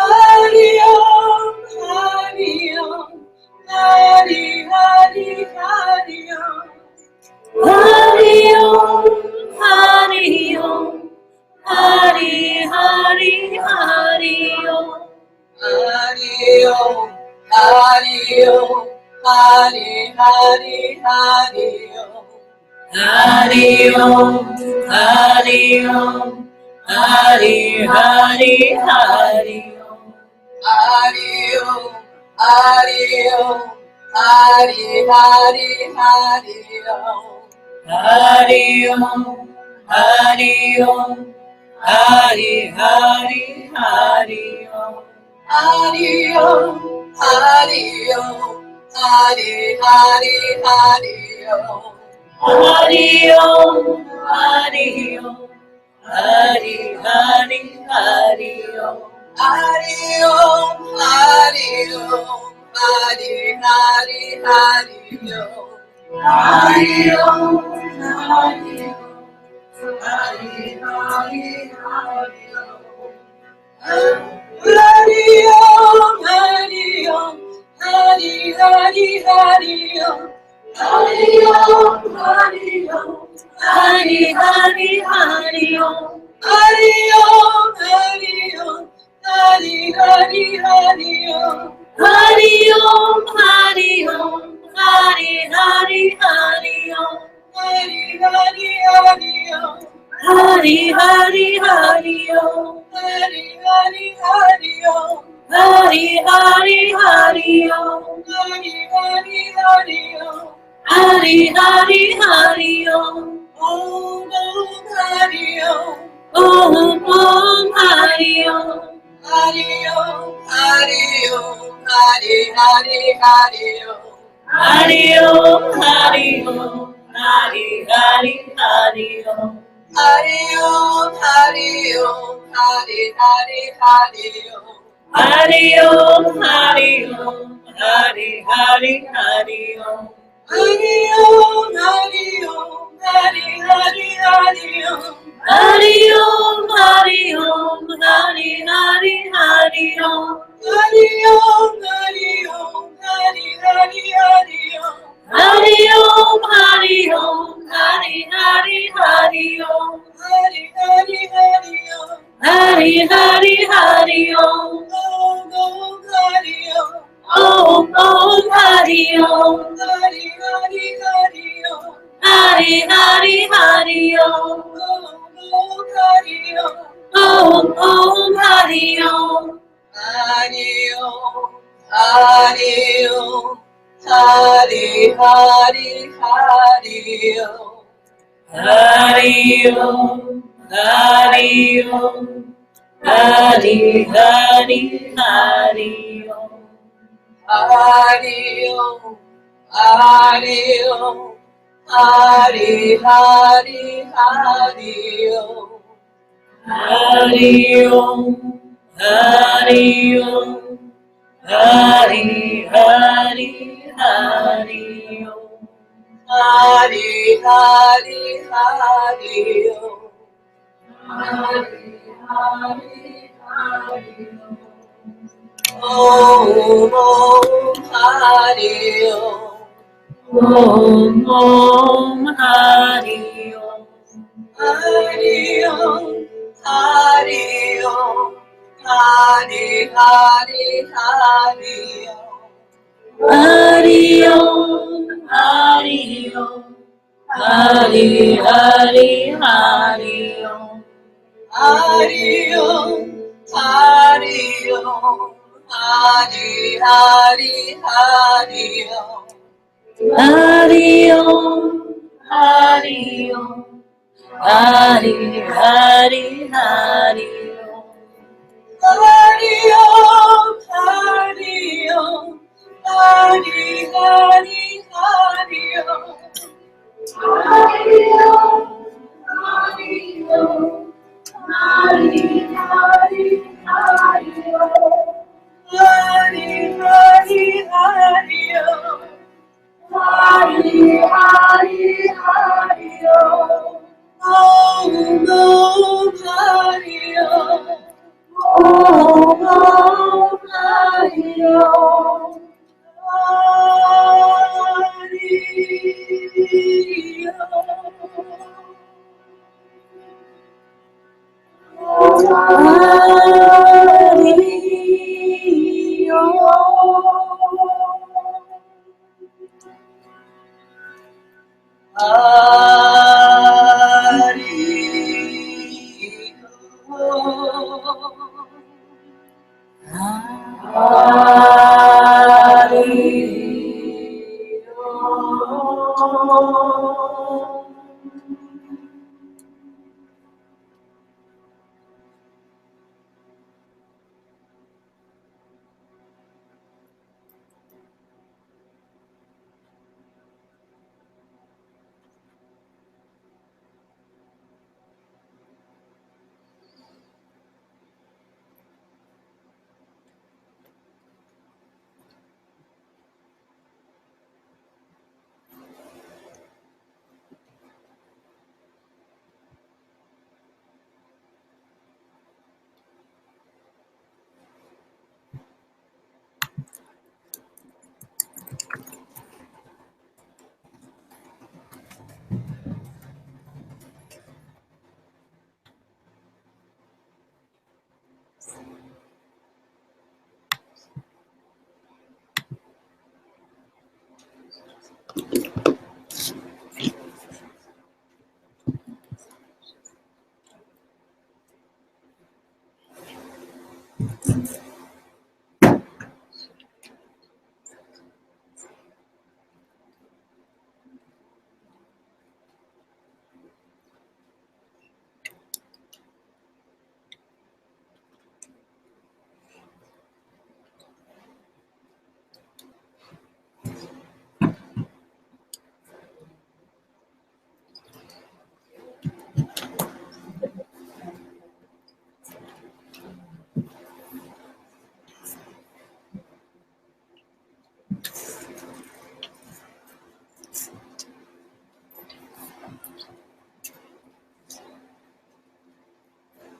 Hari Om, Hari Om, Hari Hari Hari Om. Hari Om, Hari Om, Hari Hari Hari Om. Hari Om, Hari Om, Hari Hari Hari Om. Hari Om, Hari Om, Hari Hari Hari Om. Hari Om, Hari Om, Hari Hari Hari Om. Hari Om, Hari Om, Hari Hari Hari Om. Hari Om, Hari Om, Hari Hari Hari Om. Hari Om, Hari Om, Hari Hari Hari Om. Hari Om, Hari Om, Hari Hari Hari Om. Hari Om, Hari Om, Hari Hari Hari Om. Hari Om, Hari Om, Hari Hari Hari Om. Hari Om, Hari Om, Hari Hari Hari Om. Hari Om, Hari Om, Hari Hari Hari Om. Hari Om, Hari Om, Hari Hari Hari Om. Hari Hari Hari Om. Hari Hari Hari Om. Hari Hari Hari Om. Hari Hari Hari Om. Hari Hari Hari Om. Hari Hari Hari Om. Om Hari Om. Om Hari Om. Hari Om, Hari Om, Hari Hari Hari Om. Hari Om, Hari Om, Hari Hari Hari Om. Hari Om, Hari Om, Hari Hari Hari Om. Hari Om, Hari Om, Hari Hari Hari Om. Hari Om, Hari Om, Hari Hari Hari Om. Hari Om, Hari Om, Hari Hari Hari Om. Hari Om, Hari Om, Hari Hari Hari Om. Hari Om, Hari Om, Hari Hari Hari Om. Hari Hari Hari Om. Hari Hari Hari Om. Om Hari Om. Om Hari Om. Hari Hari Hari Om. Hari Hari Hari Om. Om Hari Om. Om Hari Om. Hari Om. Hari Om. Hari Hari Hari Om. Hari Om. Hari Om. Hari Hari Hari Om. Hari Om. Hari Om. Hari Hari Hari Om. Hari Om. Hari Om. Hari Hari Hari Om. Hari Hari Hari Om. Hari Hari Hari Om. Om Hari Om. Om Hari Om. Hari Om. Hari Om. Hari Hari Hari Om. Hari Om. Hari Om. Hari Hari Hari Om. Hari Om. Hari Om. Hari Hari Hari Om. Hari Om. Hari Om. Hari Hari Hari Om. Hari Om. Hari Om. Hari Hari Hari Om. Hari Om. Hari Om. Hari Hari Hari Om. Hari Hari Hari Om. Hari Hari Hari Om. Om Hari Om. Om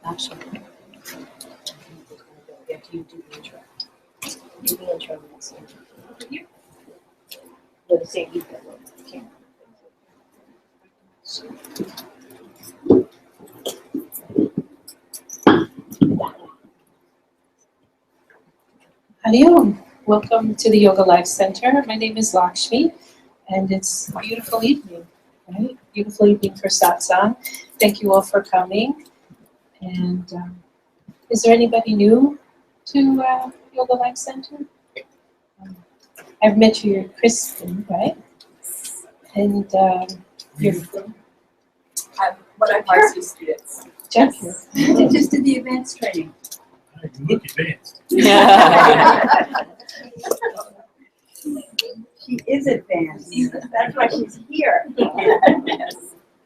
Actually, after you do the intro. Do the intro next time. With the same you can. Hariom. Welcome to the Yoga Life Center. My name is Lakshmi, and it's a beautiful evening, right? Beautiful evening for Satsang. Thank you all for coming. And is there anybody new to Yoga Life Center? I've met you, you're Kristen, right? And you're from? I'm one of our students. Jackie. They just did the advanced training. You look advanced. She is advanced. That's why she's here.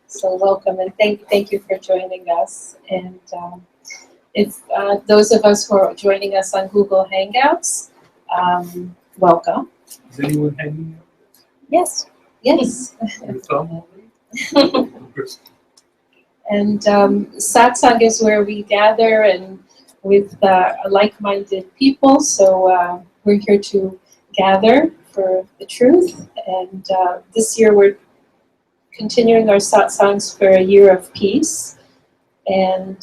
So welcome and thank you for joining us. And if those of us who are joining us on Google Hangouts, welcome. Is anyone hanging out? Yes. Yes. Your thumb already? And Satsang is where we gather and with like-minded people. So we're here to gather for the truth. And this year we're continuing our satsangs for a year of peace. And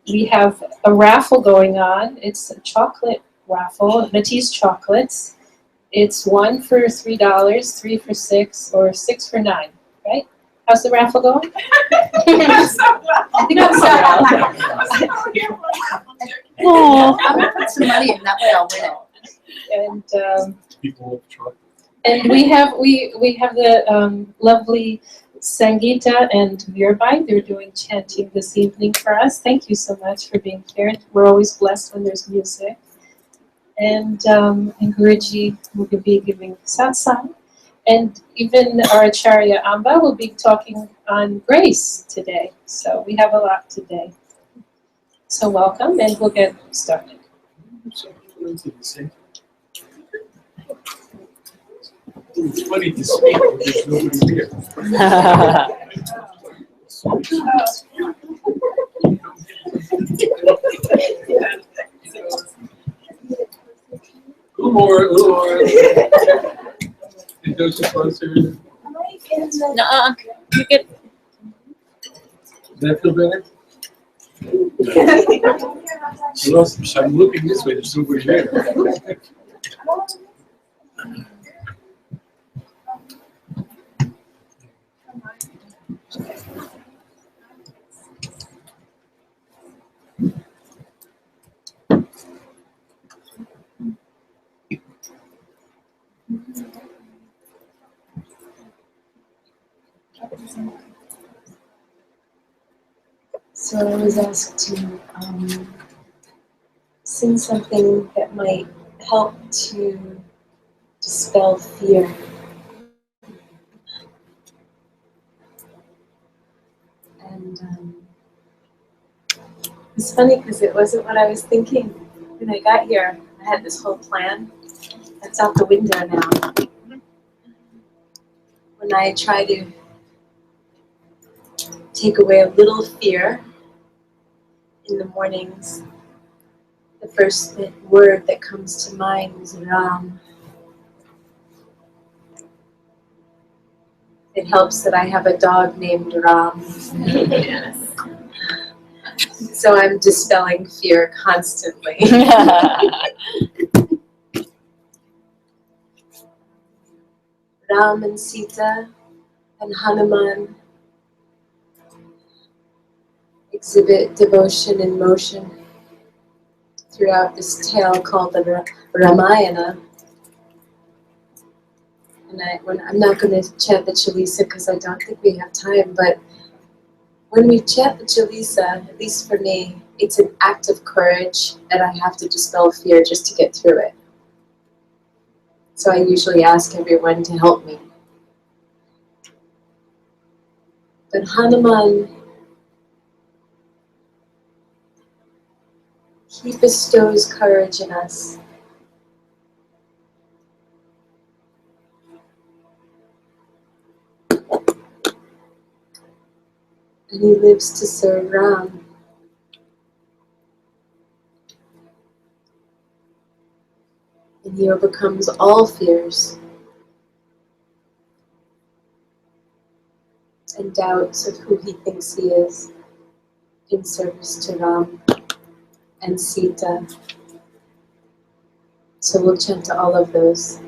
we have a raffle going on. It's a chocolate raffle, Matisse chocolates. It's 1 for $3, 3 for $6, or 6 for $9, right? How's the raffle going? I'm gonna put some money in, that way I'll win it. And People with chocolate. and we have the lovely Sangeeta and Mirbai. They're doing chanting this evening for us. Thank you so much for being here. We're always blessed when there's music. And Guruji will be giving satsang. And even our Acharya Amba will be talking on grace today. So we have a lot today. So welcome, and we'll get started. It's funny to speak when there's nobody here. Or those are closer. Nuh-uh. You get. Does that feel better? Well, I'm looking this way, there's nobody there. So I was asked to sing something that might help to dispel fear. And it's funny because it wasn't what I was thinking when I got here. I had this whole plan. That's out the window now. When I try to take away a little fear in the mornings, the first word that comes to mind is Ram. It helps that I have a dog named Ram. Yes. So I'm dispelling fear constantly. Ram and Sita and Hanuman exhibit devotion in motion throughout this tale called the Ramayana. And I'm not going to chant the Chalisa because I don't think we have time, but when we chant the Chalisa, at least for me, it's an act of courage and I have to dispel fear just to get through it. So I usually ask everyone to help me. But Hanuman, he bestows courage in us. And he lives to serve Ram. And he overcomes all fears and doubts of who he thinks he is in service to Ram and Sita. So we'll chant all of those.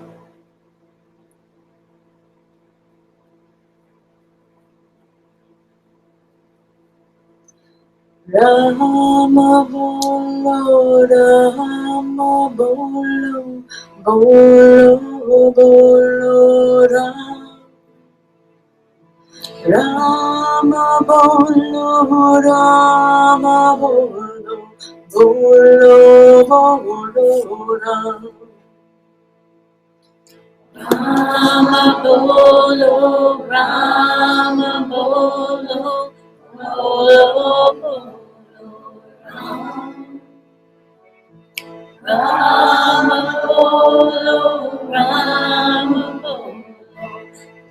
Rama bolo, Rama bolo, bolo bolo Ram. Rama bolo, Rama bolo, bolo bolo Ram. Rama bolo, Rama bolo, bolo bolo Ram. Rama bolo, Rama bolo,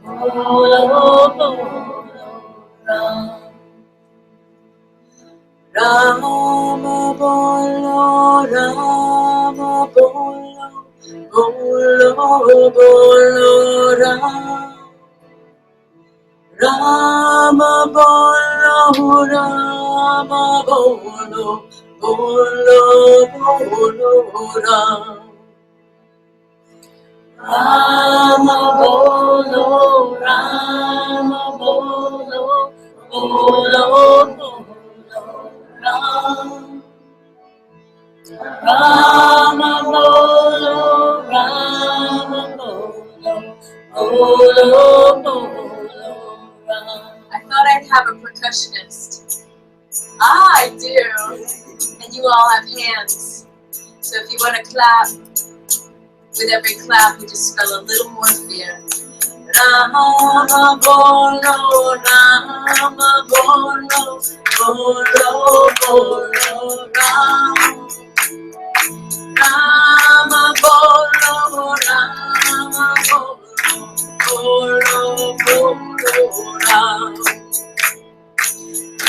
bolo bolo Ram. Rama bolo, Rama bolo, bolo bolo Ram. Rama bolo, Rama bolo, bolo bolo Ram. Rama bolo, Rama bolo, bolo bolo Ram. Rama bolo, Rama bolo, bolo bolo Ram. I thought I'd have a percussionist. I do. And you all have hands. So if you want to clap, with every clap you just spell a little more fear. Rama bolo, Rama bolo, bolo bolo Ram. Rama bolo, Rama bolo, bolo bolo Ram.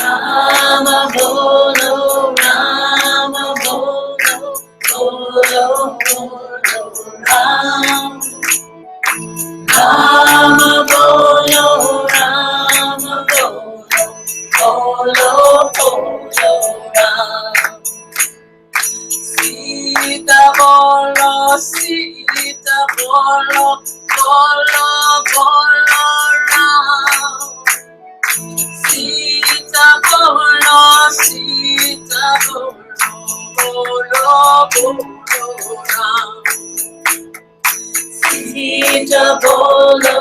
Rama bolo, Rama bolo, bolo bolo Ram. Rama bolo, Rama bolo, bolo bolo Ram. Sita bolo, Sita bolo, bolo bolo Ram. Sita bolo, Sita bolo, bolo bolo Ram. Sita bolo,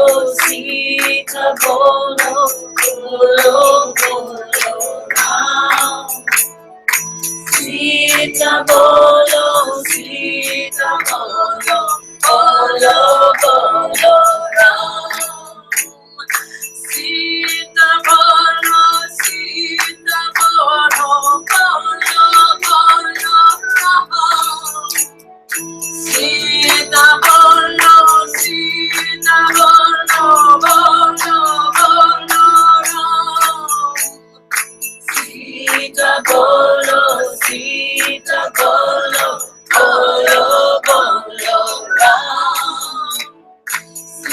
Sita bolo, bolo bolo Ram. Sita bolo, Sita bolo, bolo bolo ram. Sita bolo, Sita bolo, bolo bolo ram. Sita bolo, Sita bolo, bolo bolo ram. Sita bolo, Sita bolo, bolo bolo ram.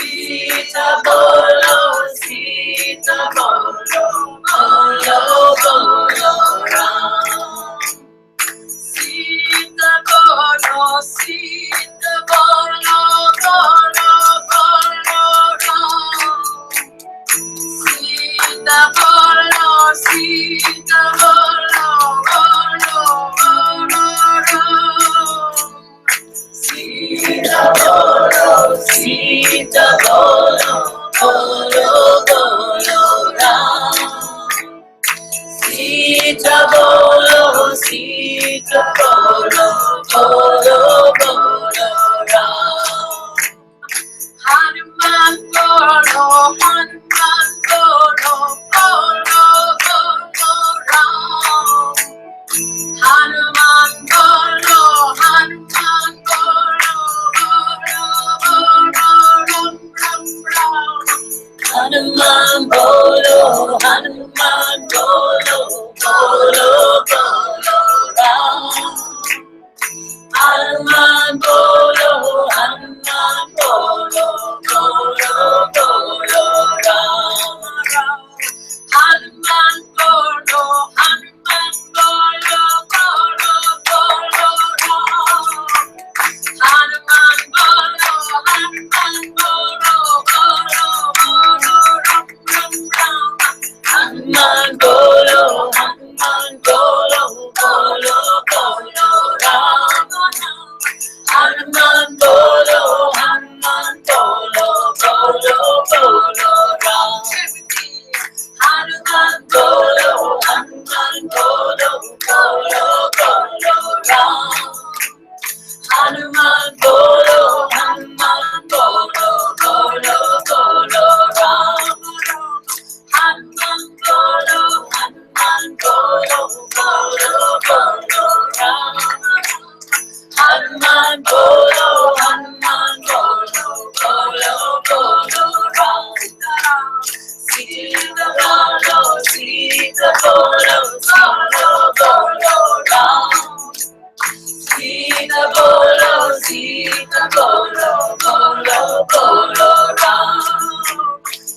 Sita bolo, Sita bolo, bolo bolo ram. Sita bolo, Sita bolo, bolo bolo ram. Sita bolo, Sita bolo, bolo bolo ram. Sita bolo, Sita bolo, bolo bolo ram. Sita bolo, Sita bolo, bolo bolo ram. Hanuman bolo, Hanuman bolo, bolo bolo ram. Hanuman bolo, Hanuman bolo, bolo bolo ram ram ram. Hanuman bolo, Hanuman bolo, bolo bolo ram. Hanuman bolo, Hanuman bolo, bolo bolo ram ram. Hanuman bolo, Hanuman bolo, bolo bolo ram. Hanuman bolo, Hanuman bolo, bolo bolo ram ram ram. Hanuman bolo, Hanuman bolo, bolo bolo ram ram. Hanuman bolo, Hanuman bolo, bolo bolo ram. Hanuman bolo, Hanuman bolo, bolo bolo ram. Hanuman bolo, Hanuman bolo, bolo bolo ram. Hanuman bolo, Hanuman bolo, bolo bolo ram. Hanuman bolo, Hanuman bolo, bolo bolo ram. Sita bolo, Sita bolo, bolo bolo ram. Sita bolo, Sita bolo, bolo bolo ram.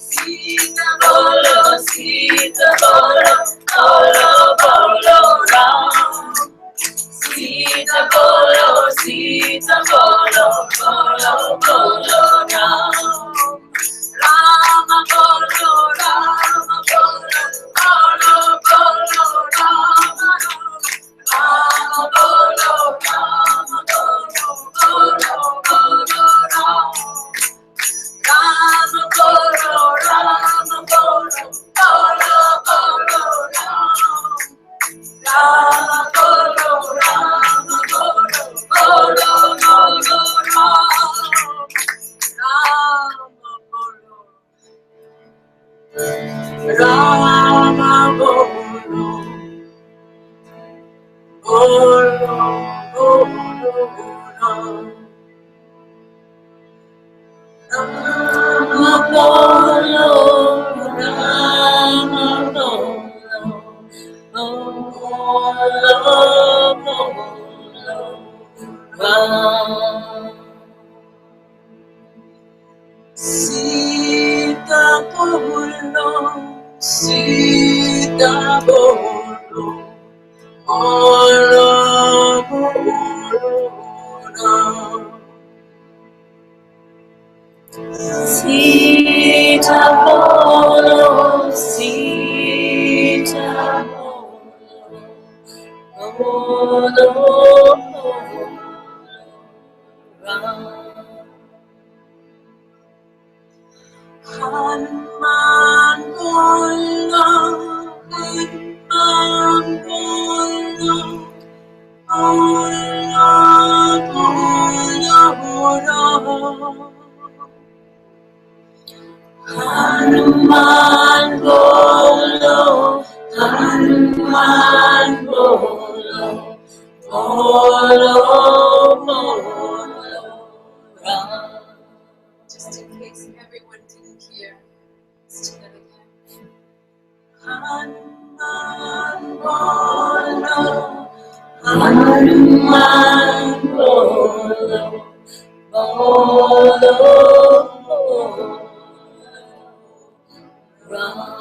Sita bolo, Sita bolo, bolo bolo ram. Sita bolo, Sita bolo, bolo bolo ram. Rama bolo, Rama bolo, bolo bolo Rama. Rama bolo, Rama bolo, bolo bolo ram. Rama bolo, Rama bolo, bolo bolo ram. Rama bolo, Rama bolo, bolo bolo ram. Rama bolo, Rama bolo, bolo bolo ram. Rama bolo, Rama bolo, bolo bolo ram. Sita bolo, Sita bolo, bolo bolo ram. Sita bolo, Sita bolo, bolo ram. Hanuman bolo, Hanuman bolo, bolo Hanuman bolo, Hanuman bolo, bolo bolo Ram. Just in case everyone didn't hear. Let's do that again. Hanuman bolo, Hanuman bolo, bolo bolo Ram.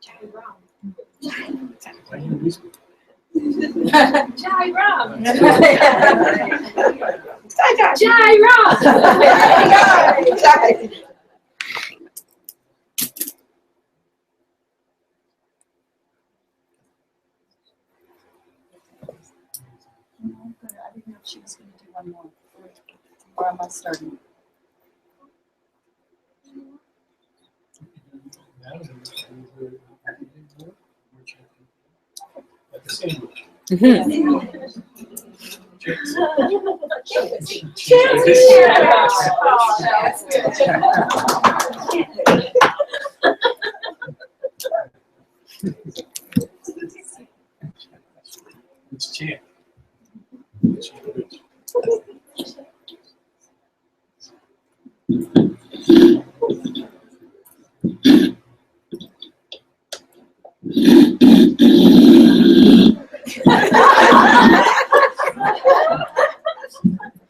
Jai Ram. I hear whisper. Jai Ram. Jai Ram! I didn't know if she was going to do one more. Or am I starting? Like a sandwich. Cheers. It's chant.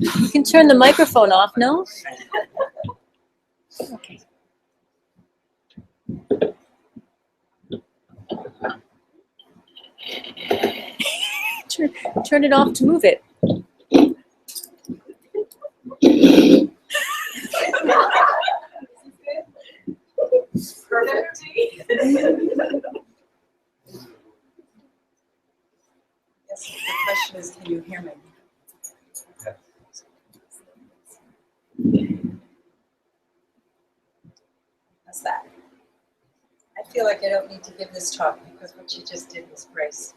You can turn the microphone off, no? Okay. Turn it off to move it. Perfect. Yes, the question is, can you hear me? How's that? I feel like I don't need to give this talk because what you just did was grace.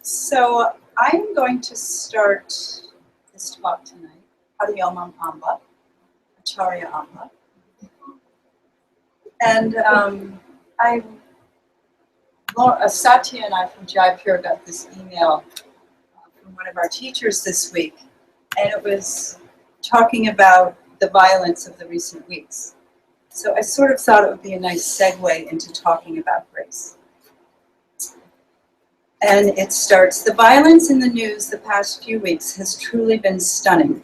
So I'm going to start this talk tonight. Padayamam Amba, Acharya Amba. And Satya and I from Jaipur got this email from one of our teachers this week, and it was talking about the violence of the recent weeks. So I sort of thought it would be a nice segue into talking about grace. And it starts, the violence in the news the past few weeks has truly been stunning.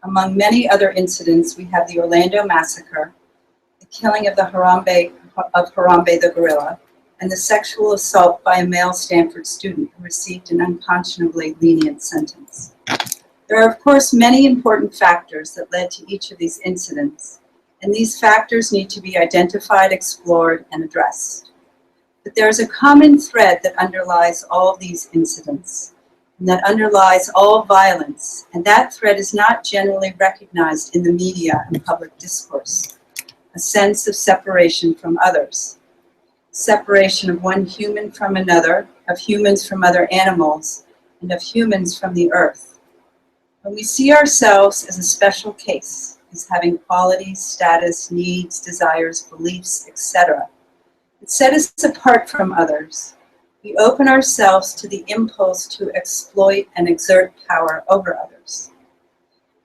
Among many other incidents, we have the Orlando massacre, the killing of Harambe the gorilla, and the sexual assault by a male Stanford student who received an unconscionably lenient sentence. There are, of course, many important factors that led to each of these incidents, and these factors need to be identified, explored, and addressed. But there is a common thread that underlies all of these incidents, and that underlies all violence, and that thread is not generally recognized in the media and public discourse: a sense of separation from others, separation of one human from another, of humans from other animals, and of humans from the earth. When we see ourselves as a special case, as having qualities, status, needs, desires, beliefs, etc., that set us apart from others, we open ourselves to the impulse to exploit and exert power over others.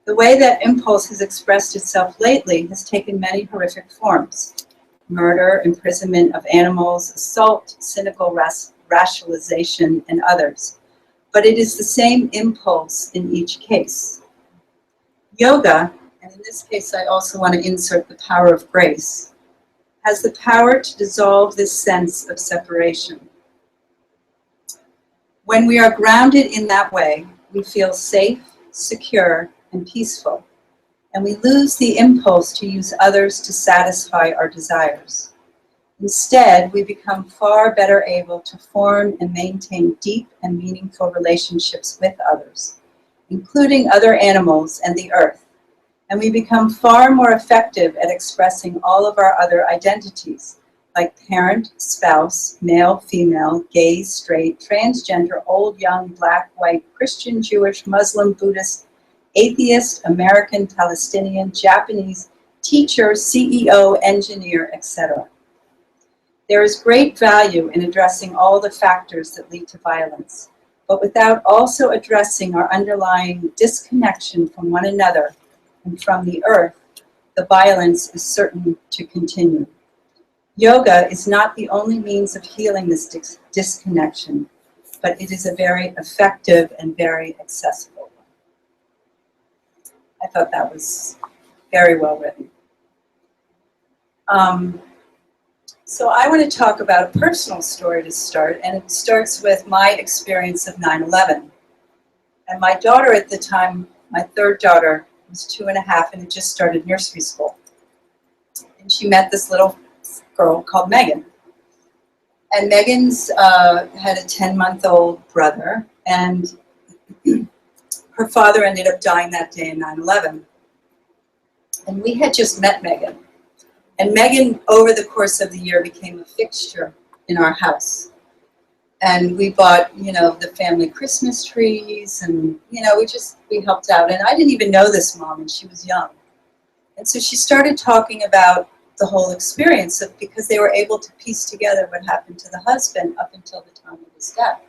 The way that impulse has expressed itself lately has taken many horrific forms: murder, imprisonment of animals, assault, cynical racialization, and others. but it is the same impulse in each case. Yoga, and in this case I also want to insert the power of grace, has the power to dissolve this sense of separation. When we are grounded in that way, we feel safe, secure, and peaceful, and we lose the impulse to use others to satisfy our desires. Instead, we become far better able to form and maintain deep and meaningful relationships with others, including other animals and the earth, and we become far more effective at expressing all of our other identities, like parent, spouse, male, female, gay, straight, transgender, old, young, black, white, Christian, Jewish, Muslim, Buddhist, atheist, American, Palestinian, Japanese, teacher, CEO, engineer, etc. There is great value in addressing all the factors that lead to violence, but without also addressing our underlying disconnection from one another and from the earth, the violence is certain to continue. Yoga is not the only means of healing this disconnection, but it is a very effective and very accessible one. I thought that was very well written. So I want to talk about a personal story to start, and it starts with my experience of 9/11. And my daughter at the time, my third daughter, was 2.5 and had just started nursery school. And she met this little girl called Megan. And Megan's had a 10-month-old brother, and her father ended up dying that day in 9/11. And we had just met Megan. And Megan, over the course of the year, became a fixture in our house. And we bought, the family Christmas trees, and, we helped out. And I didn't even know this mom, and she was young. And so she started talking about the whole experience because they were able to piece together what happened to the husband up until the time of his death.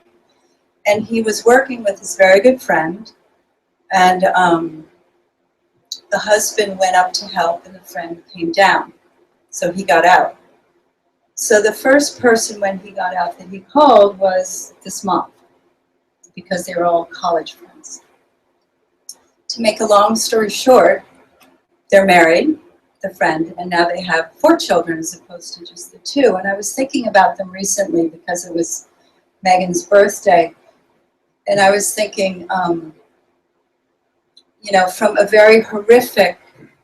And he was working with his very good friend, and the husband went up to help, and the friend came down. So he got out. So the first person when he got out that he called was this mom, because they were all college friends. To make a long story short, they're married, the friend, and now they have 4 children as opposed to just the 2. And I was thinking about them recently because it was Megan's birthday. And I was thinking, from a very horrific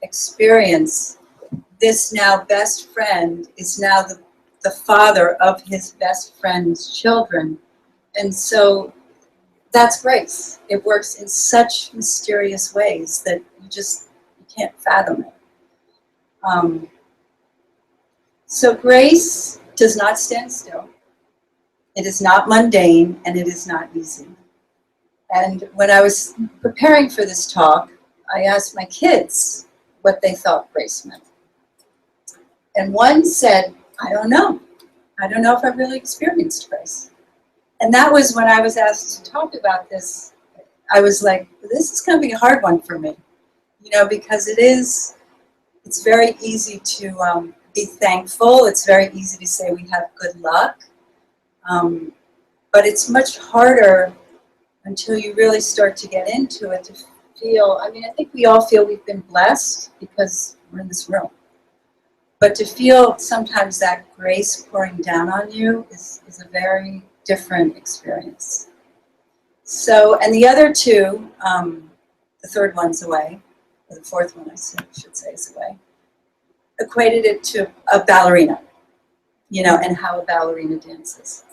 experience, this now best friend is now the father of his best friend's children. And so that's grace. It works in such mysterious ways that you can't fathom it. So grace does not stand still. It is not mundane, and it is not easy. And when I was preparing for this talk, I asked my kids what they thought grace meant. And one said, I don't know. I don't know if I've really experienced grace. And that was when I was asked to talk about this. I was like, this is going to be a hard one for me, because it's very easy to be thankful. It's very easy to say we have good luck. But it's much harder until you really start to get into it to feel, I think we all feel we've been blessed because we're in this room. But to feel sometimes that grace pouring down on you is a very different experience. So, and the other 2, the third one's away, or the fourth one I should say is away, equated it to a ballerina, and how a ballerina dances.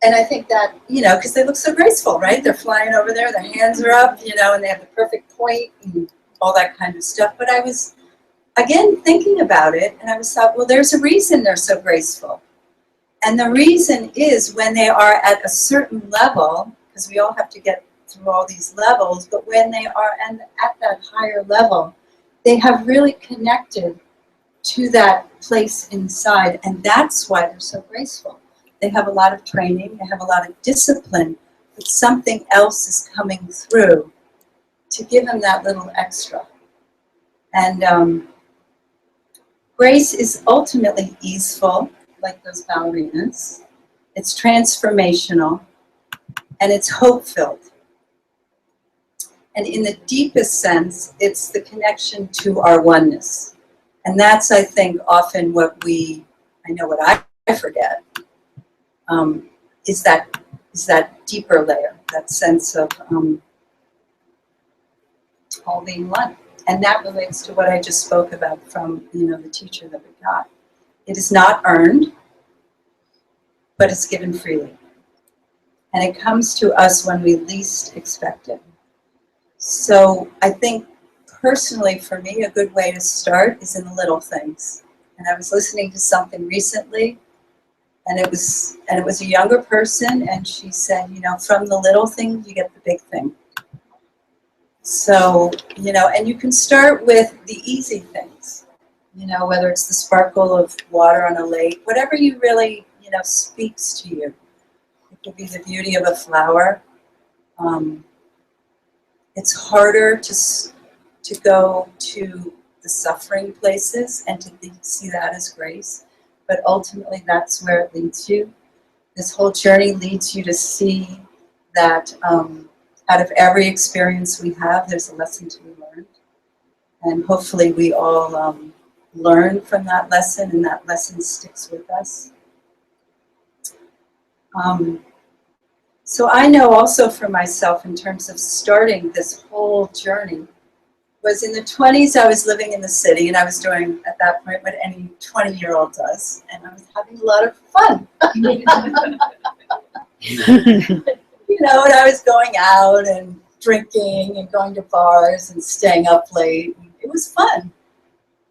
And I think that, because they look so graceful, right? They're flying over there, their hands are up, and they have the perfect point and all that kind of stuff. But I was, again, thinking about it, and I was thought, well, there's a reason they're so graceful. And the reason is when they are at a certain level, because we all have to get through all these levels, but when they are at that higher level, they have really connected to that place inside, and that's why they're so graceful. They have a lot of training, they have a lot of discipline, but something else is coming through to give them that little extra. And grace is ultimately easeful, like those ballerinas. It's transformational, and it's hope-filled. And in the deepest sense, it's the connection to our oneness. And that's, I think, often what I forget, is that deeper layer, that sense of all being one. And that relates to what I just spoke about from, the teacher that we got. It is not earned, but it's given freely. And it comes to us when we least expect it. So I think personally for me, a good way to start is in the little things. And I was listening to something recently, and it was a younger person, and she said, from the little thing, you get the big thing. So, and you can start with the easy things, whether it's the sparkle of water on a lake, whatever you really, speaks to you. It could be the beauty of a flower. It's harder to go to the suffering places and to see that as grace, but ultimately that's where it leads you. This whole journey leads you to see that out of every experience we have, there's a lesson to be learned. And hopefully we all learn from that lesson, and that lesson sticks with us. So I know also for myself, in terms of starting this whole journey, was in the 20s, I was living in the city, and I was doing, at that point, what any 20-year-old does, and I was having a lot of fun. And I was going out and drinking and going to bars and staying up late. It was fun.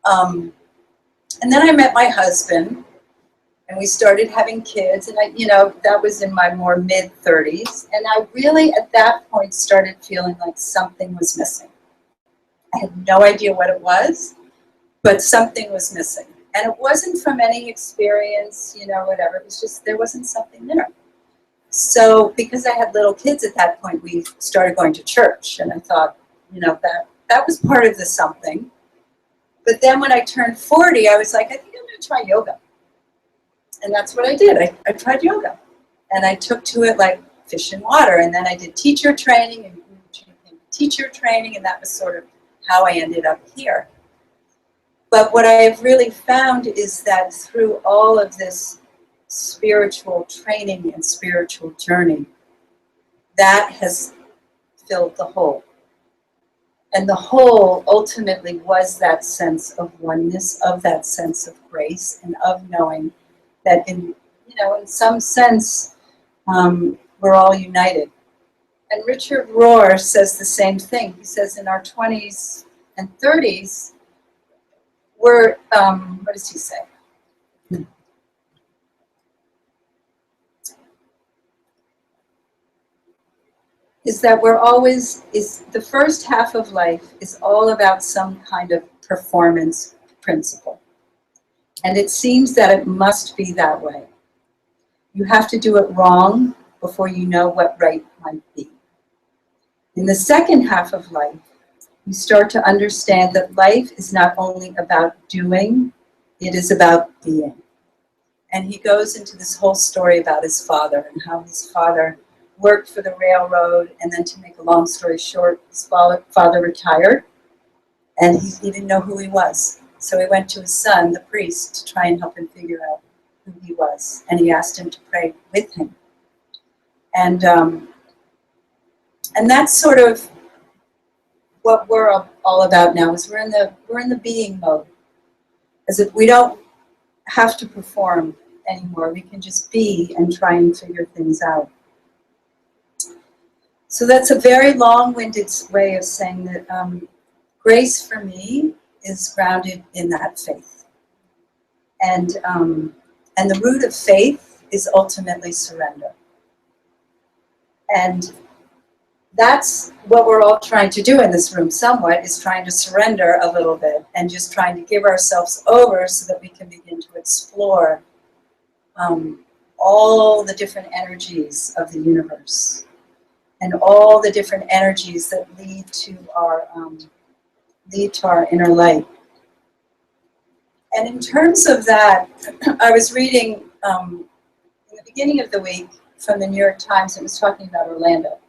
And then I met my husband, and we started having kids, and that was in my more mid-30s, and I really, at that point, started feeling like something was missing. I had no idea what it was, but something was missing. And it wasn't from any experience, whatever, it was just, there wasn't something there. So, because I had little kids at that point, we started going to church, and I thought, that was part of the something. But then when I turned 40, I was like, I think I'm going to try yoga. And that's what I did. I tried yoga. And I took to it like fish in water. And then I did teacher training and teacher training, and that was sort of how I ended up here. But what I've really found is that through all of this spiritual training and spiritual journey, that has filled the hole. And the whole ultimately was that sense of oneness, of that sense of grace, and of knowing that in some sense, we're all united. And Richard Rohr says the same thing. He says in our 20s and 30s, we're, what does he say? Is that the first half of life is all about some kind of performance principle. And it seems that it must be that way. You have to do it wrong before you know what right might be. In the second half of life, you start to understand that life is not only about doing, it is about being. And he goes into this whole story about his father and how his father worked for the railroad, and then, to make a long story short, his father retired, and he didn't know who he was. So he went to his son, the priest, to try and help him figure out who he was. And he asked him to pray with him. And that's sort of what we're all about now, is we're in the being mode. As if we don't have to perform anymore. We can just be and try and figure things out. So that's a very long-winded way of saying that grace for me is grounded in that faith. And the root of faith is ultimately surrender. And that's what we're all trying to do in this room somewhat, is trying to surrender a little bit and just trying to give ourselves over so that we can begin to explore all the different energies of the universe and all the different energies that lead to our inner light. And in terms of that, I was reading in the beginning of the week from the New York Times. It was talking about Orlando.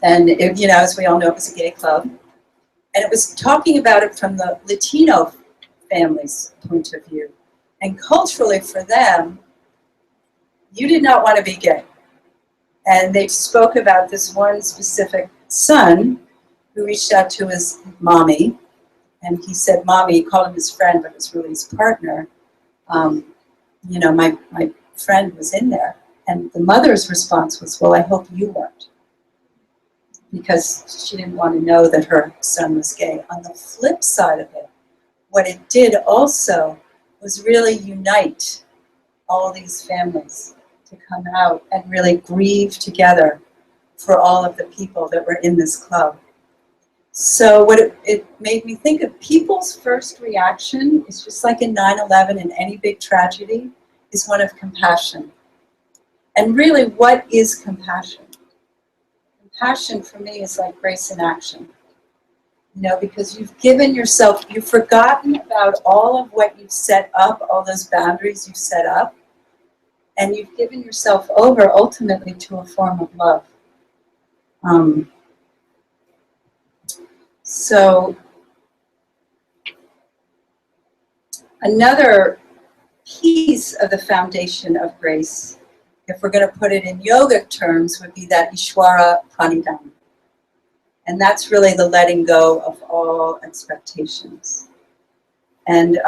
And, it, as we all know, it was a gay club. And it was talking about it from the Latino family's point of view. And culturally for them, you did not want to be gay. And they spoke about this one specific son who reached out to his mommy. And he said, Mommy, he called him his friend, but it was really his partner. My friend was in there. And the mother's response was, well, I hope you weren't. Because she didn't want to know that her son was gay. On the flip side of it, what it did also was really unite all these families to come out and really grieve together for all of the people that were in this club. So what it made me think of, people's first reaction is just like in 9/11 and any big tragedy, is one of compassion. And really, what is compassion? Compassion for me is like grace in action. Because you've given yourself, you've forgotten about all of what you've set up, all those boundaries you've set up, and you've given yourself over ultimately to a form of love. So another piece of the foundation of grace, if we're going to put it in yogic terms, would be that Ishvara Pranidhana. And that's really the letting go of all expectations. And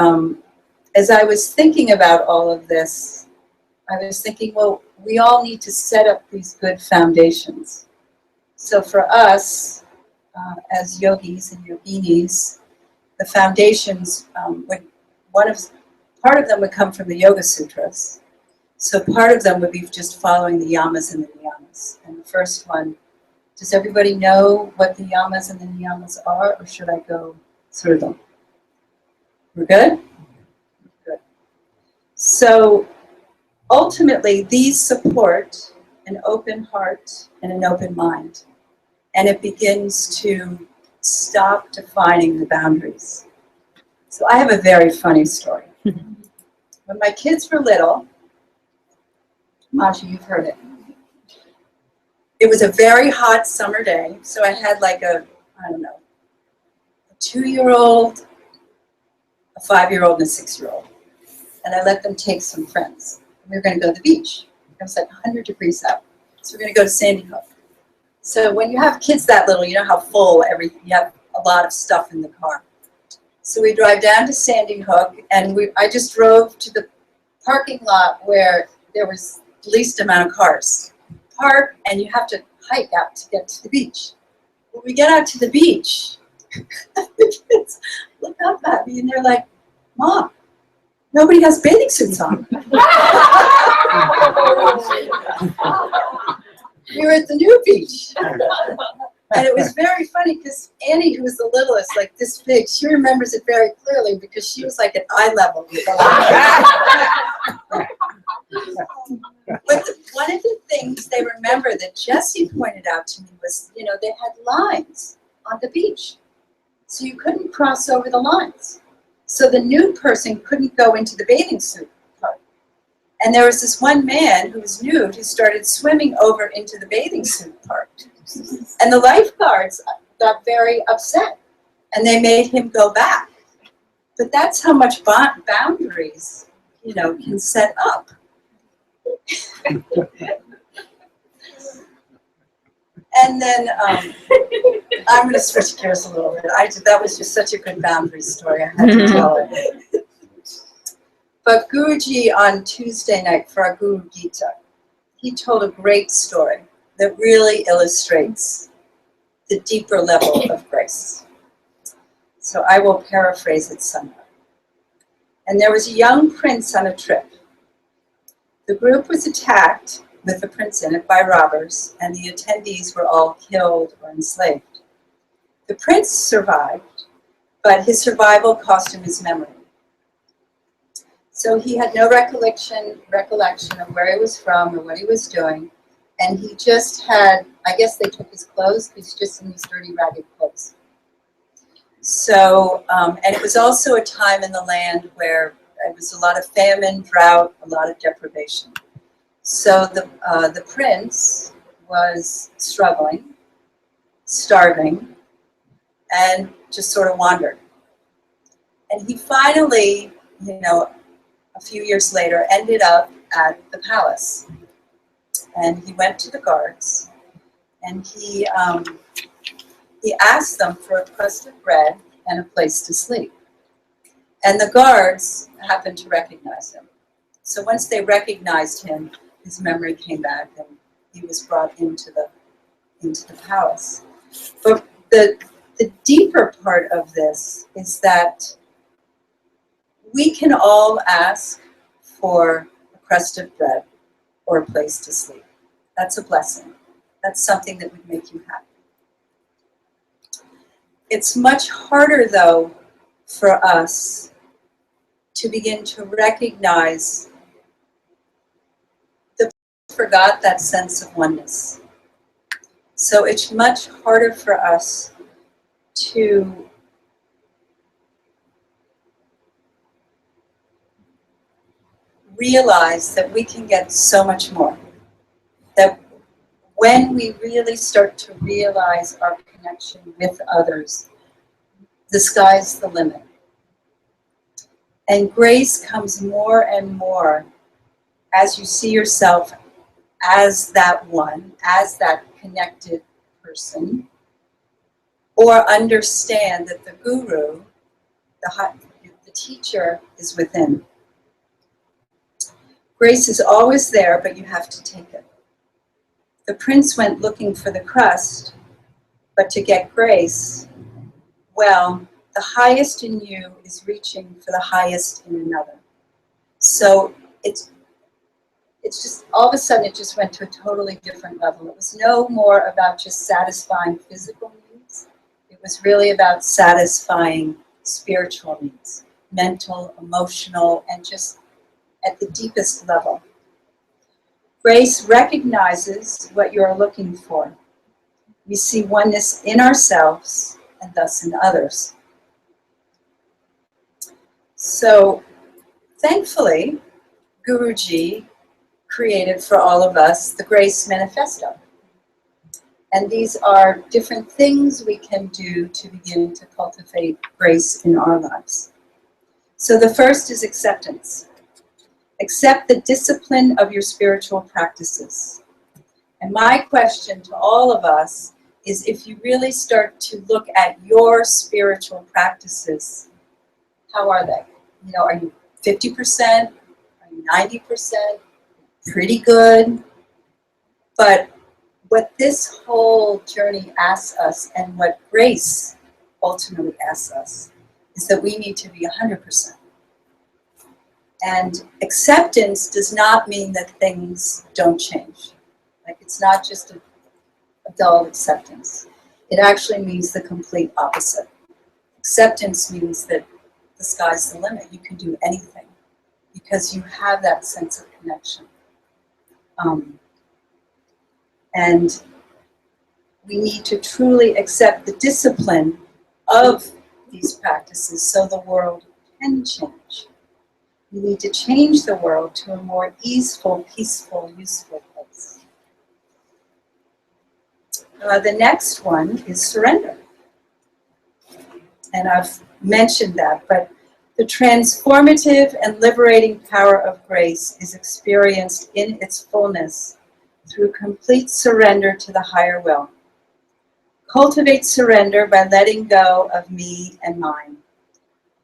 as I was thinking about all of this, I was thinking, well, we all need to set up these good foundations. So for us, as yogis and yoginis, the foundations part of them would come from the Yoga Sutras. So part of them would be just following the yamas and the niyamas. And the first one, does everybody know what the yamas and the niyamas are, or should I go through them? We're good? Good. So ultimately, these support an open heart and an open mind. And it begins to stop defining the boundaries. So I have a very funny story. When my kids were little, Masha, you've heard it. It was a very hot summer day, so I had like a 2-year-old, a 5-year-old, and a 6-year-old. And I let them take some friends. We were going to go to the beach. It was like 100 degrees out. So we're going to go to Sandy Hook. So when you have kids that little, you know how full you have a lot of stuff in the car. So we drive down to Sandy Hook, and I just drove to the parking lot where there was the least amount of cars. Park, and you have to hike out to get to the beach. When we get out to the beach, the kids look up at me and they're like, Mom, nobody has bathing suits on. We were at the new beach. And it was very funny because Annie, who was the littlest, like this big, she remembers it very clearly because she was like at eye level with But one of the things they remember that Jessie pointed out to me was, they had lines on the beach. So you couldn't cross over the lines. So the nude person couldn't go into the bathing suit part. And there was this one man who was nude who started swimming over into the bathing suit part. And the lifeguards got very upset. And they made him go back. But that's how much boundaries, can set up. And then I'm going to switch gears a little bit. That was just such a good boundary story. I had to tell it. But Guruji on Tuesday night for our Guru Gita, he told a great story that really illustrates the deeper level of grace. So I will paraphrase it somewhat. And there was a young prince on a trip. The group was attacked with the prince in it by robbers, and the attendees were all killed or enslaved. The prince survived, but his survival cost him his memory. So he had no recollection of where he was from or what he was doing, and he just had, I guess they took his clothes, he's just in these dirty, ragged clothes. So, and it was also a time in the land where there was a lot of famine, drought, a lot of deprivation. So the prince was struggling, starving, and just sort of wandered. And he finally, a few years later, ended up at the palace. And he went to the guards, and he asked them for a crust of bread and a place to sleep. And the guards happened to recognize him. So once they recognized him, his memory came back, and he was brought into the palace. But the deeper part of this is that we can all ask for a crust of bread or a place to sleep. That's a blessing. That's something that would make you happy. It's much harder, though, for us to begin to recognize that we forgot that sense of oneness. So it's much harder for us to realize that we can get so much more. That when we really start to realize our connection with others, the sky's the limit. And grace comes more and more as you see yourself as that one, as that connected person, or understand that the guru, the teacher, is within. Grace is always there, but you have to take it. The prince went looking for the crust, but to get grace, well, the highest in you is reaching for the highest in another. So it's just, all of a sudden it just went to a totally different level. It was no more about just satisfying physical needs. It was really about satisfying spiritual needs, mental, emotional, and just at the deepest level. Grace recognizes what you are looking for. We see oneness in ourselves and thus in others. So, thankfully, Guruji created for all of us the Grace Manifesto. And these are different things we can do to begin to cultivate grace in our lives. So the first is acceptance. Accept the discipline of your spiritual practices. And my question to all of us is, if you really start to look at your spiritual practices, how are they? Are you 50%? Are you 90%? Pretty good? But what this whole journey asks us, and what grace ultimately asks us, is that we need to be 100%. And acceptance does not mean that things don't change. Like, it's not just a dull acceptance. It actually means the complete opposite. Acceptance means that the sky's the limit. You can do anything because you have that sense of connection. And we need to truly accept the discipline of these practices so the world can change. We need to change the world to a more easeful, peaceful, useful place. The next one is surrender. And I've mentioned that, but the transformative and liberating power of grace is experienced in its fullness through complete surrender to the higher will. Cultivate surrender by letting go of me and mine.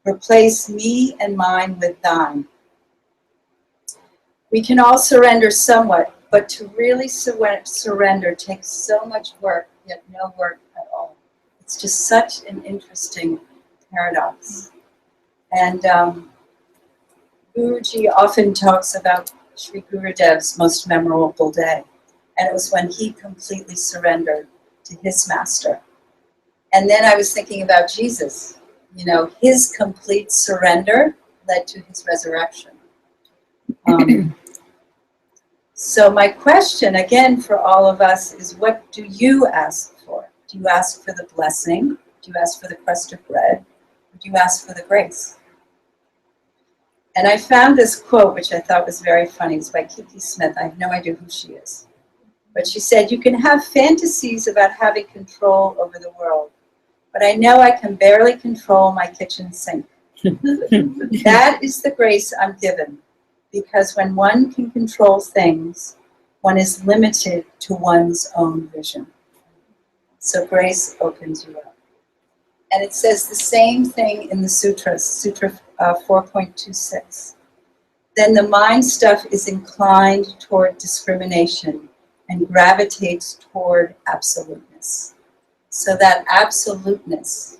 Replace me and mine with thine. We can all surrender somewhat, but to really surrender takes so much work, yet no work at all. It's just such an interesting paradox. And Guruji often talks about Sri Gurudev's most memorable day. And it was when he completely surrendered to his master. And then I was thinking about Jesus. His complete surrender led to his resurrection. So my question, again, for all of us is, what do you ask for? Do you ask for the blessing? Do you ask for the crust of bread? Or do you ask for the grace? And I found this quote, which I thought was very funny. It's by Kiki Smith. I have no idea who she is. But she said, "You can have fantasies about having control over the world, but I know I can barely control my kitchen sink. That is the grace I'm given, because when one can control things, one is limited to one's own vision." So grace opens you up. And it says the same thing in the sutras, Sutra 4.26. Then the mind stuff is inclined toward discrimination and gravitates toward absoluteness. So that absoluteness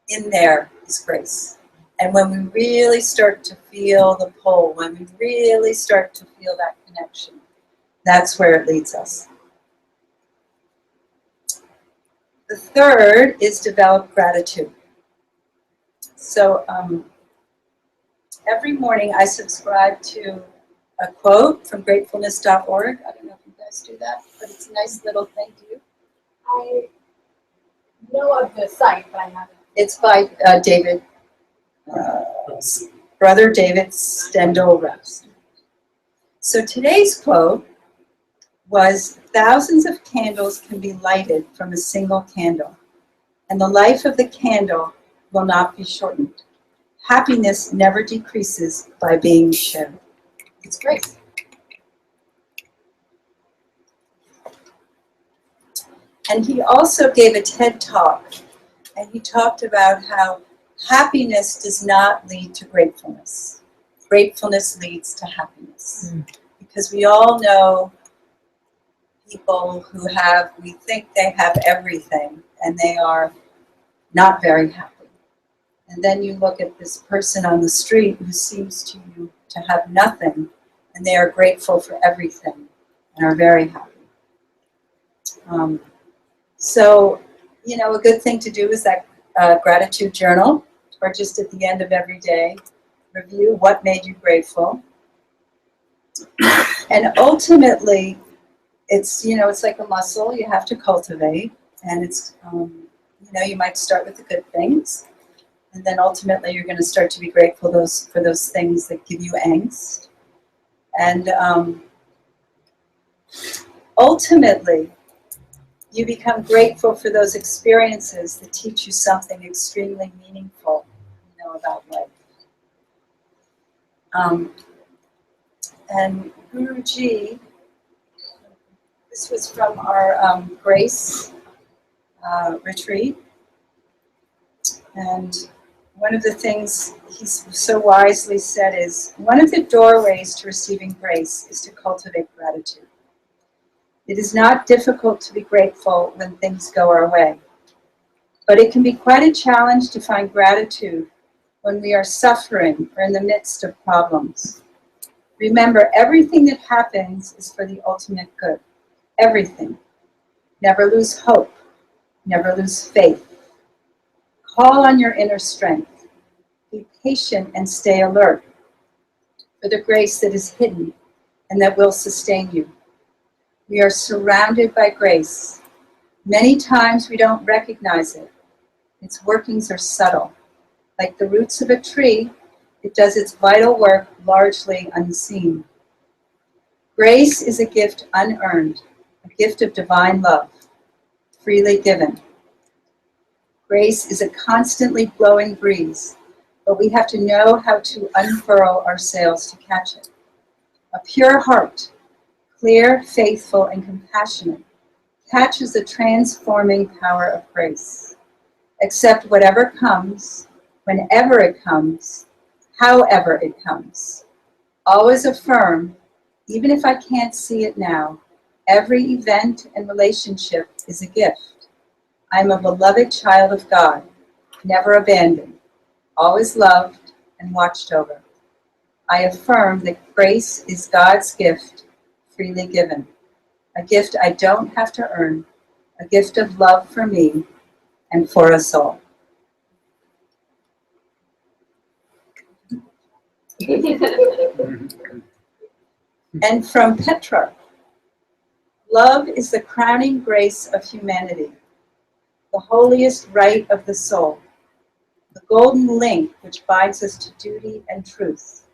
in there is grace. And when we really start to feel the pull, when we really start to feel that connection, that's where it leads us. The third is develop gratitude. So every morning I subscribe to a quote from gratefulness.org. I don't know if you guys do that, but it's a nice little thing. Do you? I know of the site, but I haven't. It's by David, Brother David Stendal-Rebs. So today's quote was, "Thousands of candles can be lighted from a single candle, and the life of the candle will not be shortened. Happiness never decreases by being shared." It's great. And he also gave a TED talk, and he talked about how happiness does not lead to gratefulness. Gratefulness leads to happiness. Because we all know people who we think they have everything, and they are not very happy. And then you look at this person on the street who seems to you to have nothing, and they are grateful for everything and are very happy. So, a good thing to do is that gratitude journal, or just at the end of every day, review what made you grateful. And ultimately, it's like a muscle you have to cultivate, and it's you might start with the good things, and then ultimately you're going to start to be grateful for those things that give you angst, and ultimately you become grateful for those experiences that teach you something extremely meaningful, about life. And Guruji, this was from our Grace retreat, and one of the things he so wisely said is, one of the doorways to receiving grace is to cultivate gratitude. It is not difficult to be grateful when things go our way, but it can be quite a challenge to find gratitude when we are suffering or in the midst of problems. Remember, everything that happens is for the ultimate good. Everything. Never lose hope. Never lose faith. Call on your inner strength. Be patient and stay alert for the grace that is hidden and that will sustain you. We are surrounded by grace. Many times we don't recognize it. Its workings are subtle. Like the roots of a tree, it does its vital work largely unseen. Grace is a gift unearned, a gift of divine love, freely given. Grace is a constantly blowing breeze, but we have to know how to unfurl our sails to catch it. A pure heart, clear, faithful, and compassionate, catches the transforming power of grace. Accept whatever comes, whenever it comes, however it comes. Always affirm, even if I can't see it now, every event and relationship is a gift. I am a beloved child of God, never abandoned, always loved and watched over. I affirm that grace is God's gift, freely given. A gift I don't have to earn, a gift of love for me and for us all. And from Petra, love is the crowning grace of humanity, the holiest right of the soul, the golden link which binds us to duty and truth,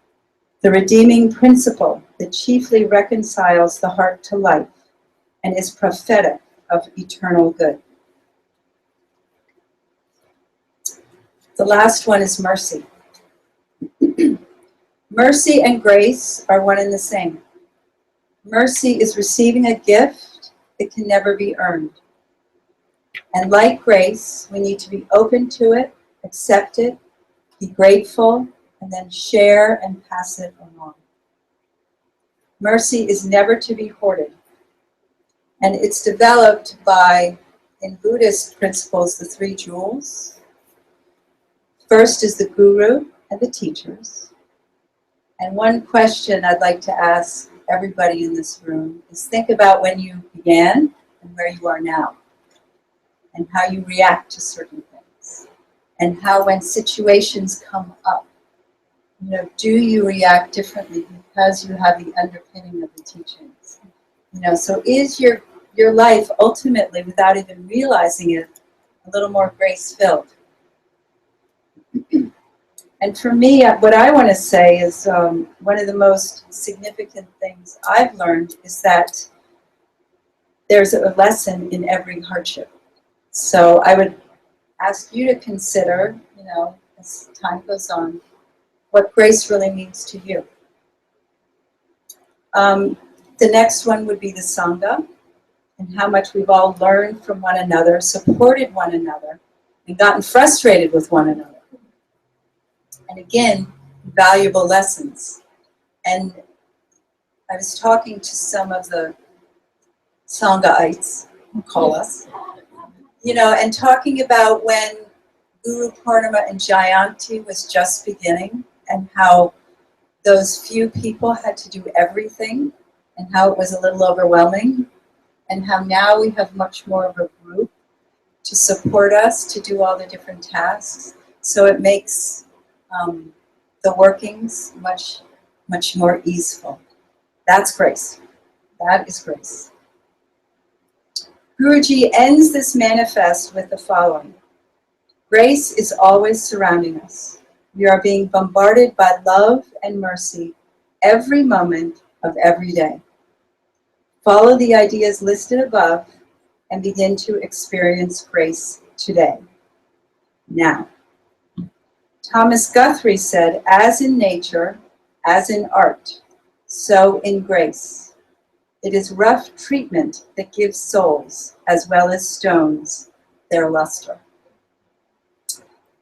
the redeeming principle that chiefly reconciles the heart to life and is prophetic of eternal good. The last one is mercy. Mercy and grace are one and the same. Mercy is receiving a gift that can never be earned. And like grace, we need to be open to it, accept it, be grateful, and then share and pass it along. Mercy is never to be hoarded. And it's developed by, in Buddhist principles, the three jewels. First is the guru and the teachers. And one question I'd like to ask everybody in this room is think about when you began and where you are now, and how you react to certain things, and how when situations come up, do you react differently because you have the underpinning of the teachings? So is your life ultimately, without even realizing it, a little more grace-filled? And for me, what I want to say is one of the most significant things I've learned is that there's a lesson in every hardship. So I would ask you to consider, as time goes on, what grace really means to you. The next one would be the Sangha, and how much we've all learned from one another, supported one another, and gotten frustrated with one another. And again, valuable lessons. And I was talking to some of the Sanghaites, who call us, and talking about when Guru Purnima and Jayanti was just beginning, and how those few people had to do everything, and how it was a little overwhelming, and how now we have much more of a group to support us to do all the different tasks. So it makes the workings much, much more easeful. That's grace. That is grace. Guruji ends this manifest with the following. Grace is always surrounding us. We are being bombarded by love and mercy every moment of every day. Follow the ideas listed above and begin to experience grace today. Now, Thomas Guthrie said, as in nature, as in art, so in grace. It is rough treatment that gives souls, as well as stones, their luster.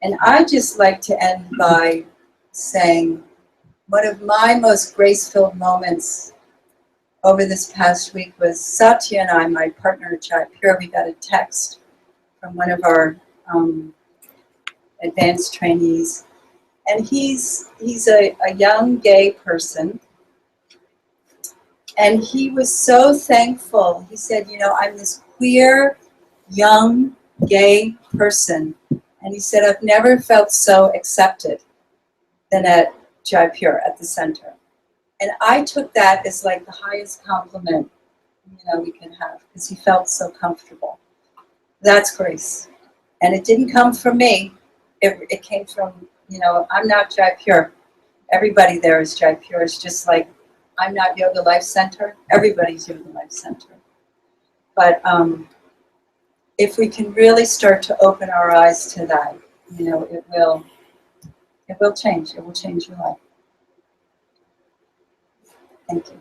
And I just like to end by saying one of my most grace-filled moments over this past week was Satya and I, my partner at Jaipur, we got a text from one of our advanced trainees. And he's a young gay person. And he was so thankful. He said, I'm this queer, young, gay person. And he said, I've never felt so accepted than at Jaipur, at the center. And I took that as like the highest compliment, we can have, because he felt so comfortable. That's grace. And it didn't come from me. It came from, I'm not Jaipur. Everybody there is Jaipur. It's just like, I'm not Yoga Life Center. Everybody's Yoga Life Center. But if we can really start to open our eyes to that, it will change. It will change your life. Thank you.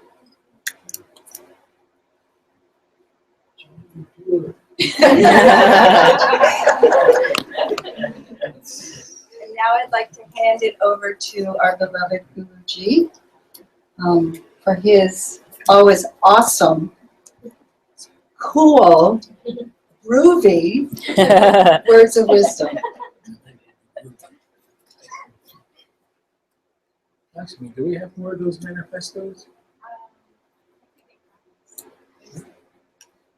And now I'd like to hand it over to our beloved Guruji for his always awesome, cool, groovy words of wisdom. Ask me, do we have more of those manifestos?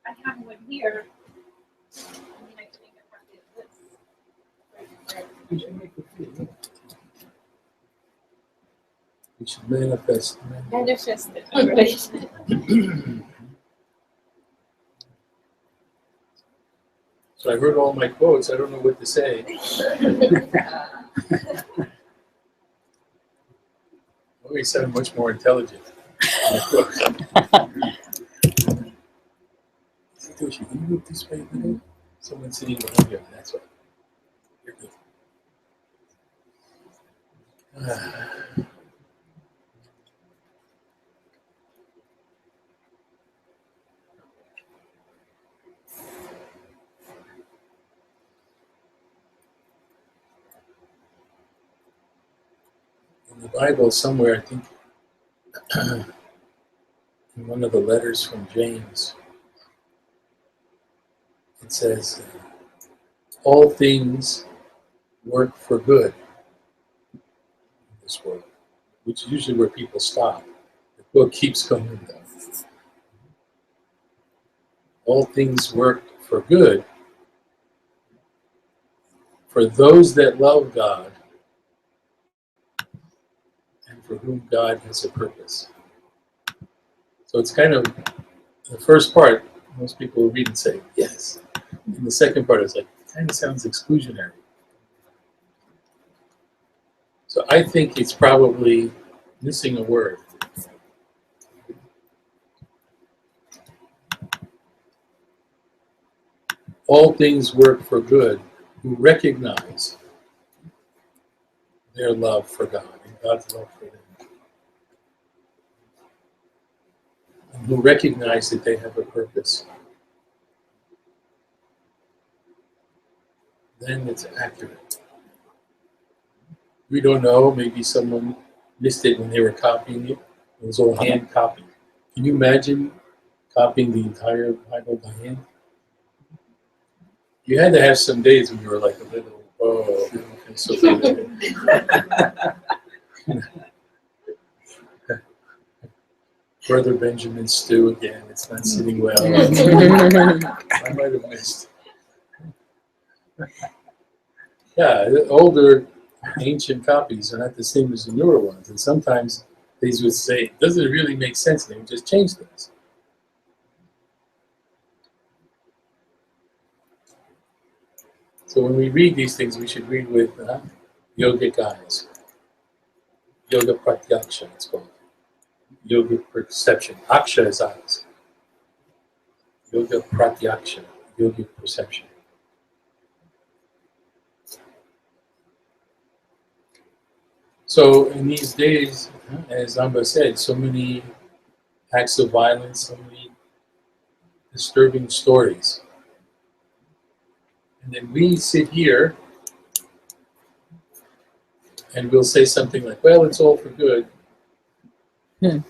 I have one here. I can make a copy of this. We should make a few. We should manifest. Manifest it. So I heard all my quotes. I don't know what to say. Oh You sound much more intelligent. Satoshi, can you move this way a little? Someone's sitting behind you. That's right. You're good. In the Bible, somewhere, I think, in one of the letters from James, it says, all things work for good in this world, which is usually where people stop. The book keeps going though. All things work for good for those that love God and for whom God has a purpose. So it's kind of, the first part, most people will read and say, yes. And the second part is like, it kind of sounds exclusionary. So I think it's probably missing a word. All things work for good who recognize their love for God and God's love for them. And who recognize that they have a purpose. Then it's accurate. We don't know, maybe someone missed it when they were copying it. It was all hand copied. Can you imagine copying the entire Bible by hand? You had to have some days when you were like a little, oh, I don't feel so good. Brother Benjamin stew again, it's not sitting well. I might have missed. Yeah, the older ancient copies are not the same as the newer ones. And sometimes these would say, does it really make sense? And they would just change things. So when we read these things, we should read with yogic eyes. Yoga pratyaksha, it's called. Yoga perception. Aksha is eyes. Yoga pratyaksha, yogic perception. So in these days, as Amba said, so many acts of violence, so many disturbing stories. And then we sit here and we'll say something like, well, it's all for good. And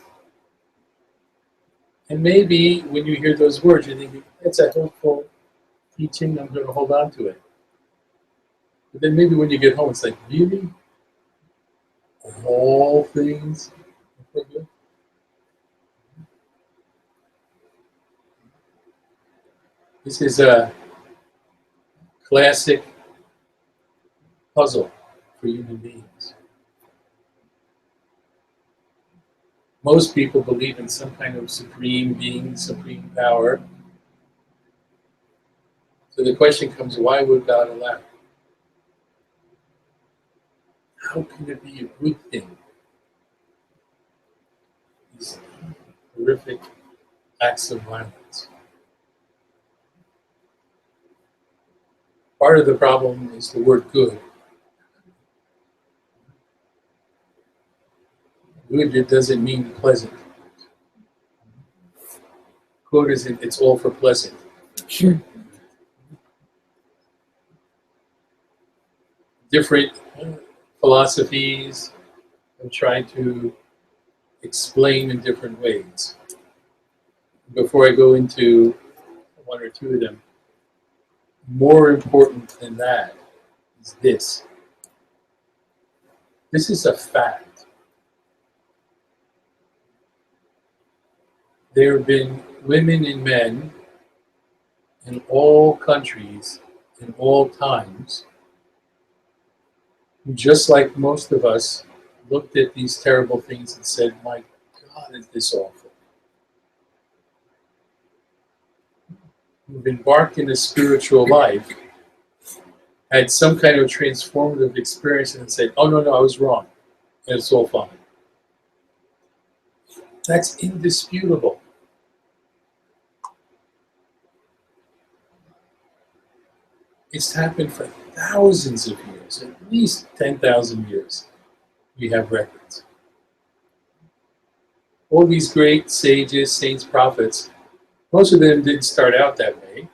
maybe when you hear those words, you're thinking, that's a helpful teaching, I'm going to hold on to it. But then maybe when you get home, it's like, really? All things are for good? This is a classic puzzle for human beings. Most people believe in some kind of supreme being, supreme power. So the question comes, why would God allow it? How can it be a good thing? These horrific acts of violence. Part of the problem is the word good. Good, it doesn't mean pleasant. Good isn't, it's all for pleasant. Different philosophies have tried to explain in different ways. Before I go into one or two of them, more important than that is this. This is a fact. There have been women and men in all countries, in all times, who, just like most of us, looked at these terrible things and said, my God, is this awful? Who've embarked in a spiritual life, had some kind of transformative experience and said, oh no, I was wrong, and it's all fine. That's indisputable. It's happened for thousands of years, at least 10,000 years. We have records. All these great sages, saints, prophets, most of them didn't start out that way.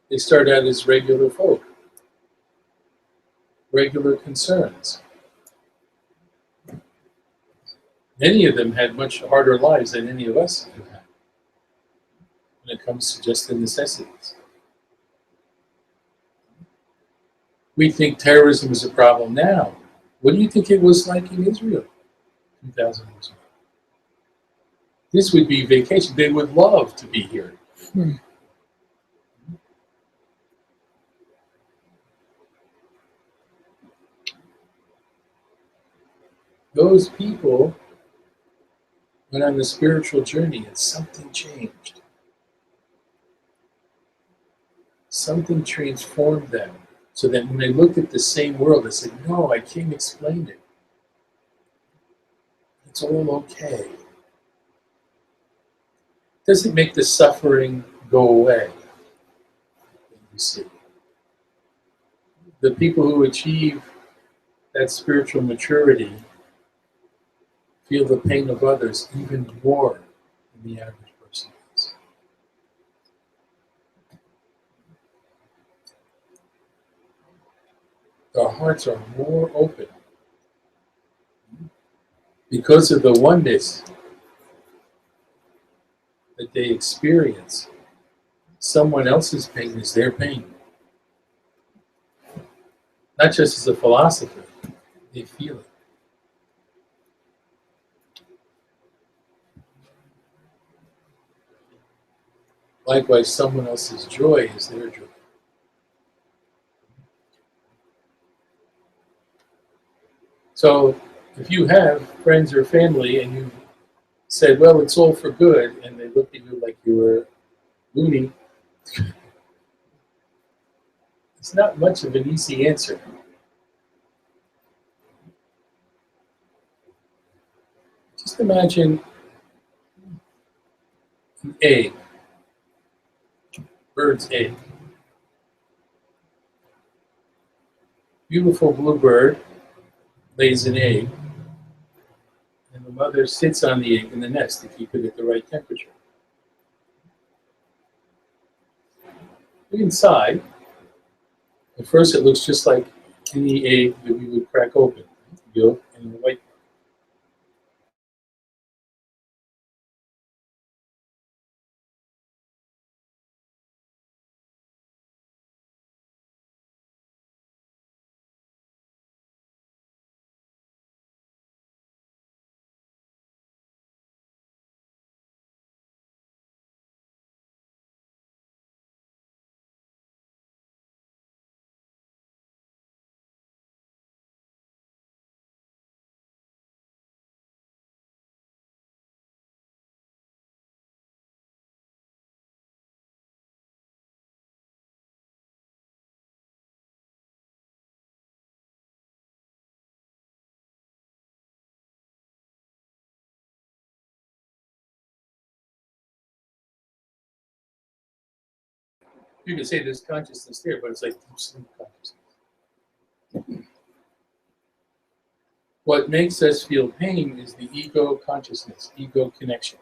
They start out as regular folk, regular concerns. Many of them had much harder lives than any of us have had when it comes to just the necessities. We think terrorism is a problem now. What do you think it was like in Israel 2,000 years ago? This would be vacation. They would love to be here. Those people went on the spiritual journey and something changed. Something transformed them so that when they looked at the same world, they said, no, I can't explain it. It's all okay. Doesn't make the suffering go away. You see. The people who achieve that spiritual maturity feel the pain of others even more than the average person does. Our hearts are more open because of the oneness that they experience. Someone else's pain is their pain. Not just as a philosopher, they feel it. Likewise, someone else's joy is their joy. So, if you have friends or family and you said, well, it's all for good, and they look at you like you were loony, it's not much of an easy answer. Just imagine an egg, bird's egg. Beautiful blue bird lays an egg, and the mother sits on the egg in the nest to keep it at the right temperature. Inside, at first it looks just like any egg that we would crack open, yolk and the white. You can say there's consciousness there, but it's like deep sleep consciousness. What makes us feel pain is the ego consciousness, ego connection.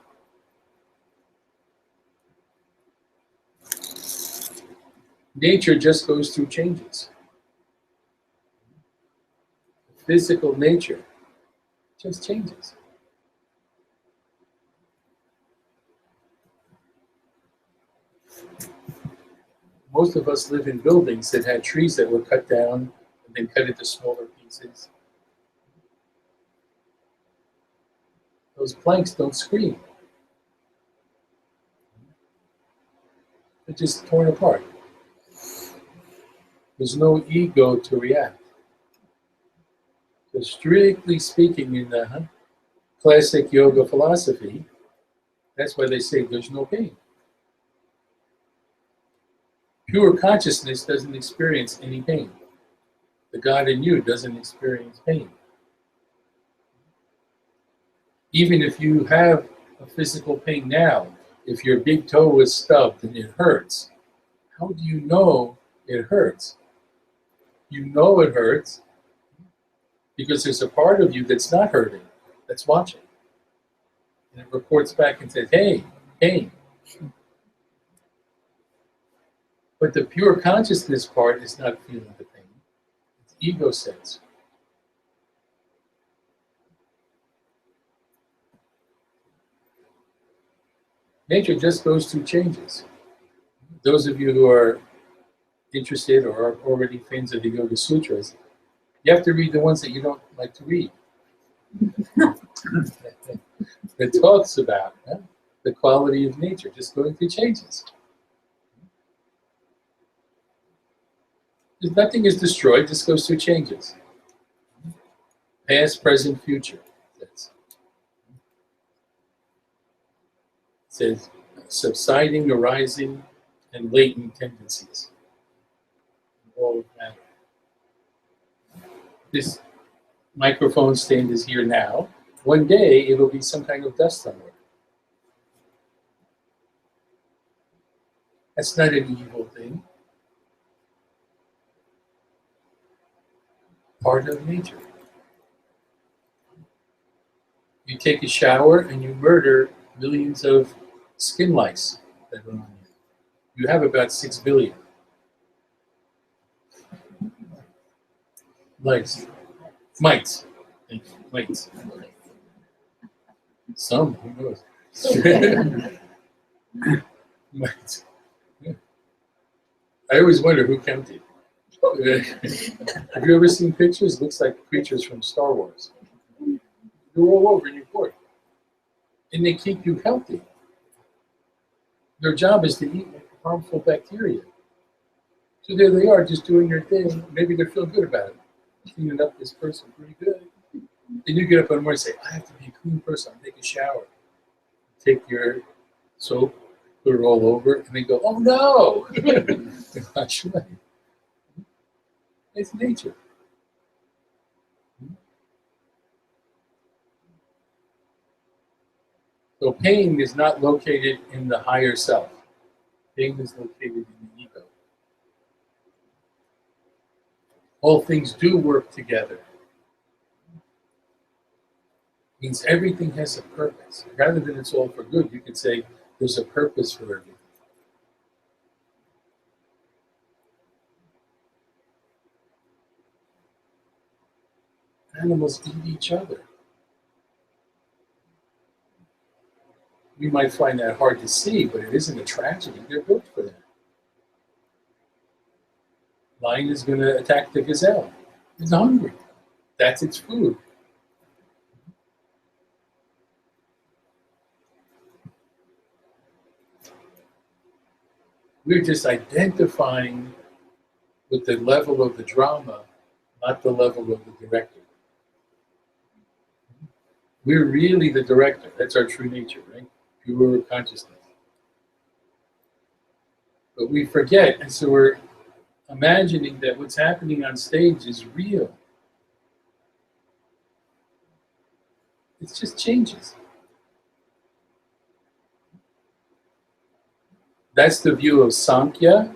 Nature just goes through changes. Physical nature just changes. Most of us live in buildings that had trees that were cut down and then cut into smaller pieces. Those planks don't scream. They're just torn apart. There's no ego to react. So strictly speaking, in the classic yoga philosophy, that's why they say there's no pain. Pure consciousness doesn't experience any pain. The God in you doesn't experience pain. Even if you have a physical pain now, if your big toe was stubbed and it hurts, how do you know it hurts? You know it hurts because there's a part of you that's not hurting, that's watching. And it reports back and says, hey, pain. But the pure consciousness part is not feeling the pain. It's ego sense. Nature just goes through changes. Those of you who are interested or are already fans of the Yoga Sutras, you have to read the ones that you don't like to read. That talks about the quality of nature just going through changes. Nothing is destroyed, just goes through changes. Past, present, future. It says subsiding, arising, and latent tendencies. All of that. This microphone stand is here now. One day it'll be some kind of dust somewhere. That's not an evil thing. Part of nature. You take a shower and you murder millions of skin lice that are on you. You have about 6 billion. Lice. Mites. Mites. Some, who knows? Mites. I always wonder who counted. Have you ever seen pictures? Looks like creatures from Star Wars. They're all over in your court. And they keep you healthy. Their job is to eat harmful bacteria. So there they are, just doing their thing. Maybe they feel good about it. Cleaning up this person pretty good. Then you get up in the morning and say, I have to be a clean person. I'll take a shower. Take your soap, put it all over, and then go, oh no! Wash away. It's nature. So pain is not located in the higher self. Pain is located in the ego. All things do work together. Means everything has a purpose. Rather than it's all for good, you could say there's a purpose for everything. Animals eat each other. We might find that hard to see, but it isn't a tragedy. They're built for that. Lion is going to attack the gazelle. It's hungry. That's its food. We're just identifying with the level of the drama, not the level of the director. We're really the director. That's our true nature, right? Pure consciousness. But we forget, and so we're imagining that what's happening on stage is real. It's just changes. That's the view of Sankhya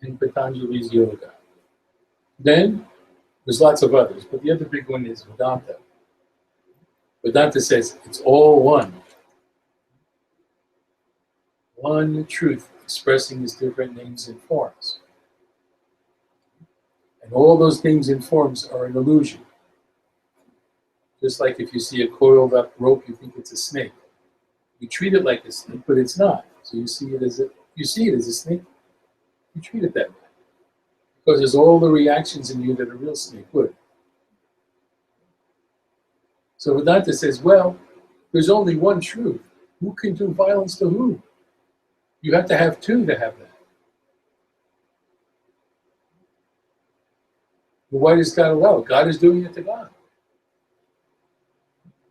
and Patanjali's yoga. Then there's lots of others, but the other big one is Vedanta. Vedanta says it's all one. One truth expressing its different names and forms. And all those names and forms are an illusion. Just like if you see a coiled up rope, you think it's a snake. You treat it like a snake, but it's not. So you see it as a snake. You treat it that way. Because there's all the reactions in you that a real snake would. So Vedanta says, well, there's only one truth. Who can do violence to who? You have to have two to have that. Well, why does God allow it? God is doing it to God.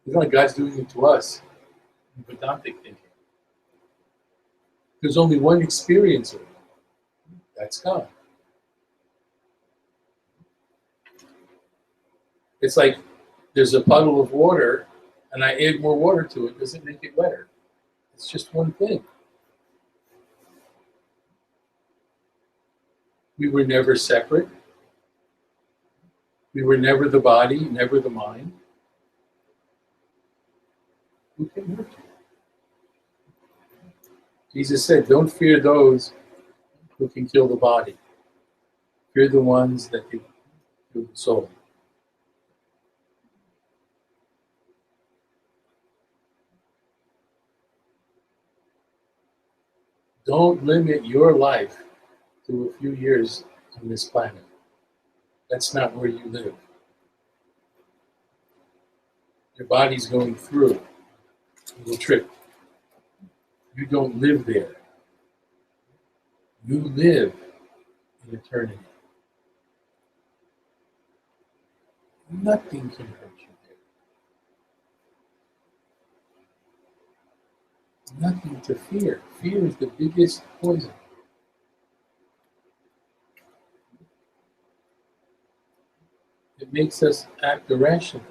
It's not like God's doing it to us in Vedantic thinking. There's only one experiencer. That's God. It's like there's a puddle of water and I add more water to it, does it make it wetter? It's just one thing. We were never separate. We were never the body, never the mind. Who can hurt you? Jesus said, don't fear those who can kill the body. Fear the ones that can kill the soul. Don't limit your life to a few years on this planet. That's not where you live. Your body's going through a little trip. You don't live there. You live in eternity. Nothing can hurt you there. Nothing to fear. Fear is the biggest poison. It makes us act irrationally.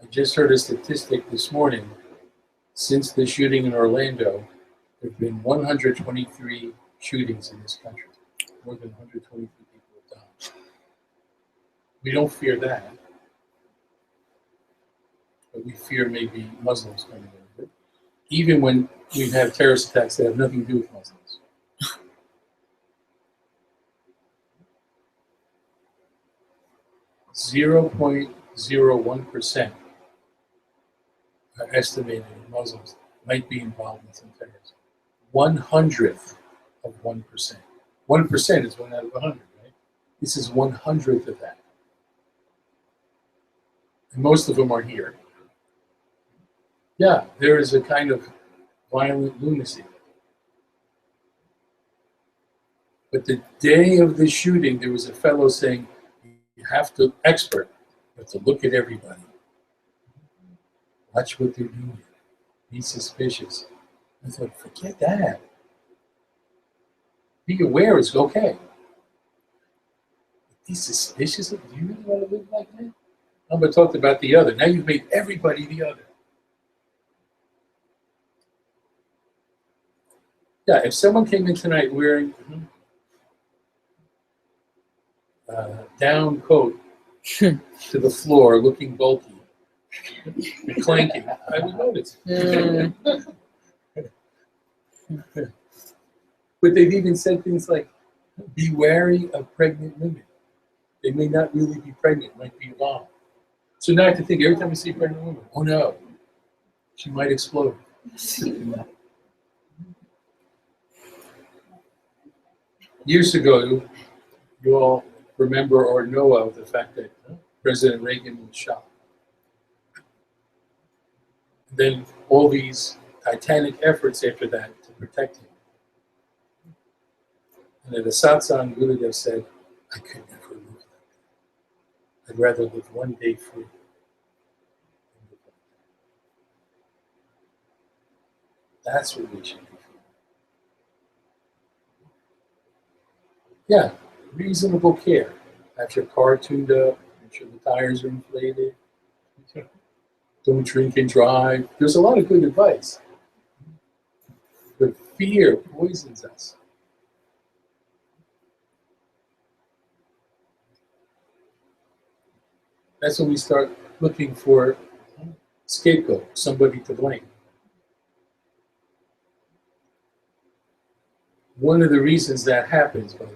I just heard a statistic this morning. Since the shooting in Orlando, there have been 123 shootings in this country. More than 123 people have died. We don't fear that. But we fear maybe Muslims coming over. Even when we have terrorist attacks that have nothing to do with Muslims. .01% are estimated Muslims might be involved in some terrorism. 1/100th of 1%. 1% is 1 out of 100, right? This is 1/100th of that. And most of them are here. Yeah, there is a kind of violent lunacy. But the day of the shooting, there was a fellow saying, you have to look at everybody. Watch what they're doing. Be suspicious. I thought, forget that. Be aware is okay. Be suspicious of, do you really want to live like that? I'm going to talk about the other. Now you've made everybody the other. Yeah, if someone came in tonight wearing down coat to the floor, looking bulky and clanking, I would notice. But they've even said things like, be wary of pregnant women. They may not really be pregnant, might be a bomb. So now I have to think, every time I see a pregnant woman, oh no, she might explode. Years ago, you all remember or know of the fact that President Reagan was shot. Then all these titanic efforts after that to protect him. And at a satsang, Gurudev said, I could never live like that. I'd rather live one day free. That's what we should be for. Yeah, reasonable care. Have your car tuned up, make sure the tires are inflated. Don't drink and drive. There's a lot of good advice. But fear poisons us. That's when we start looking for scapegoat, somebody to blame. One of the reasons that happens, by the way,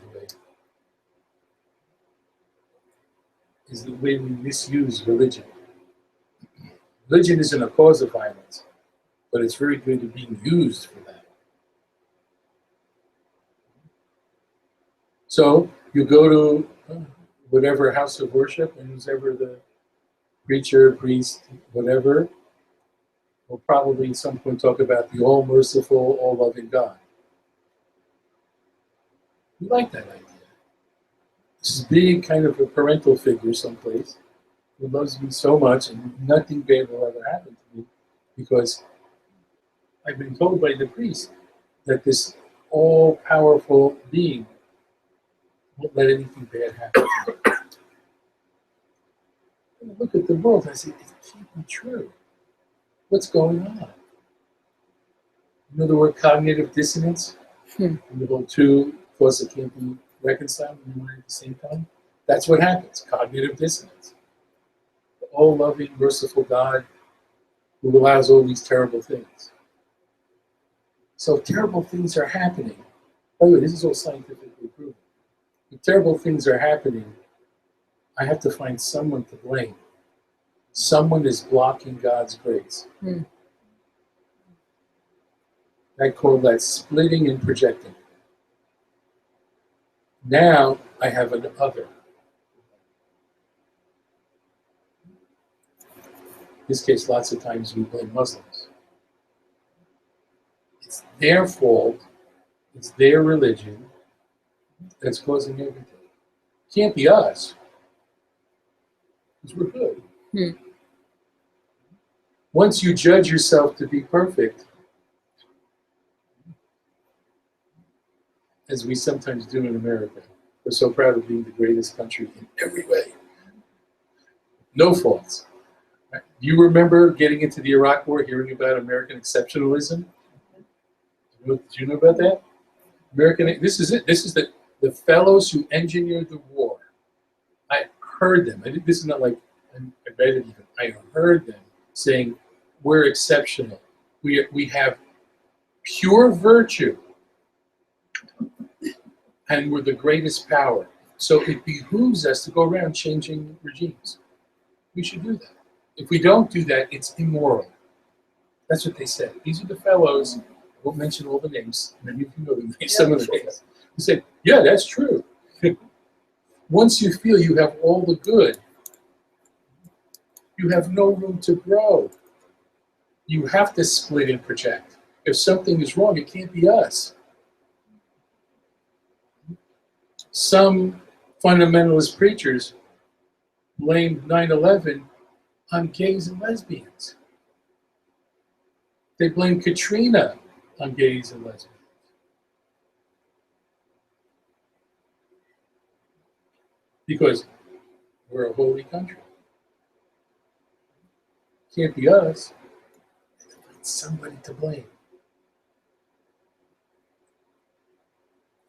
is the way we misuse religion. Religion isn't a cause of violence, but it's very good at being used for that. So you go to whatever house of worship, and who's ever the preacher, priest, whatever, will probably at some point talk about the all-merciful, all-loving God. We like that idea. This big kind of a parental figure someplace who loves me so much and nothing bad will ever happen to me because I've been told by the priest that this all-powerful being won't let anything bad happen. And I look at the world, I say, it can't be true. What's going on? You know the word cognitive dissonance? And the whole two thoughts that can't be reconciled in your mind at the same time? That's what happens, cognitive dissonance. The all-loving, merciful God who allows all these terrible things. So if terrible things are happening, by the way, this is all scientifically proven. If terrible things are happening, I have to find someone to blame. Someone is blocking God's grace. I call that splitting and projecting. Now I have an other. In this case, lots of times we blame Muslims. It's their fault, it's their religion that's causing everything. It can't be us, because we're good. Once you judge yourself to be perfect, as we sometimes do in America, we're so proud of being the greatest country in every way. No faults. Do you remember getting into the Iraq War, hearing about American exceptionalism? Did you know about that? This is it. This is the fellows who engineered the war. I heard them. This is not like I read it even. I heard them saying, we're exceptional. We have pure virtue. And we're the greatest power. So it behooves us to go around changing regimes. We should do that. If we don't do that, it's immoral. That's what they said. These are the fellows, I won't mention all the names, maybe you can know them, some of the names. They said, yeah, that's true. Once you feel you have all the good, you have no room to grow. You have to split and project. If something is wrong, it can't be us. Some fundamentalist preachers blamed 9/11 on gays and lesbians. They blamed Katrina on gays and lesbians. Because we're a holy country. Can't be us. It's somebody to blame.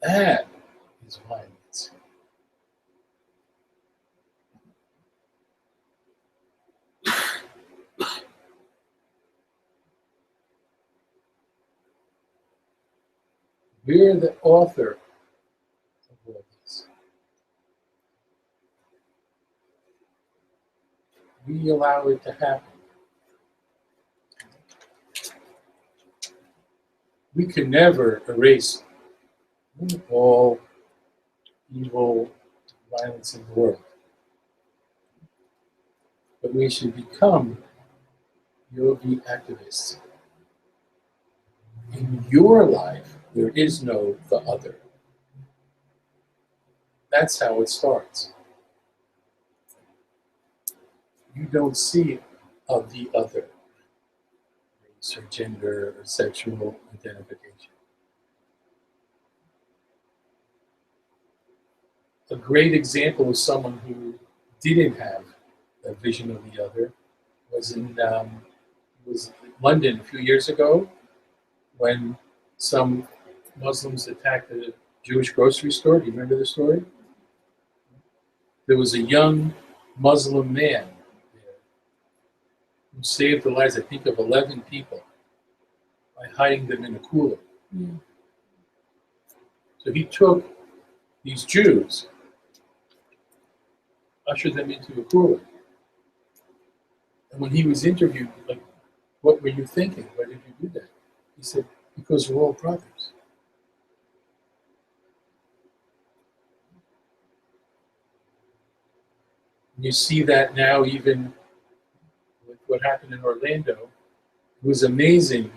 That is violence. We're the author of all this. We allow it to happen. We can never erase all evil, violence in the world. But we should become yogi activists. In your life, there is no the other. That's how it starts. You don't see the other, race or gender or sexual identification. A great example of someone who didn't have a vision of the other was in London a few years ago, when some Muslims attacked a Jewish grocery store. Do you remember the story? There was a young Muslim man there who saved the lives, I think, of 11 people by hiding them in a cooler. So he took these Jews, ushered them into a cooler. And when he was interviewed, like, what were you thinking? Why did you do that? He said, because we're all brothers. You see that now even with what happened in Orlando. It was amazing.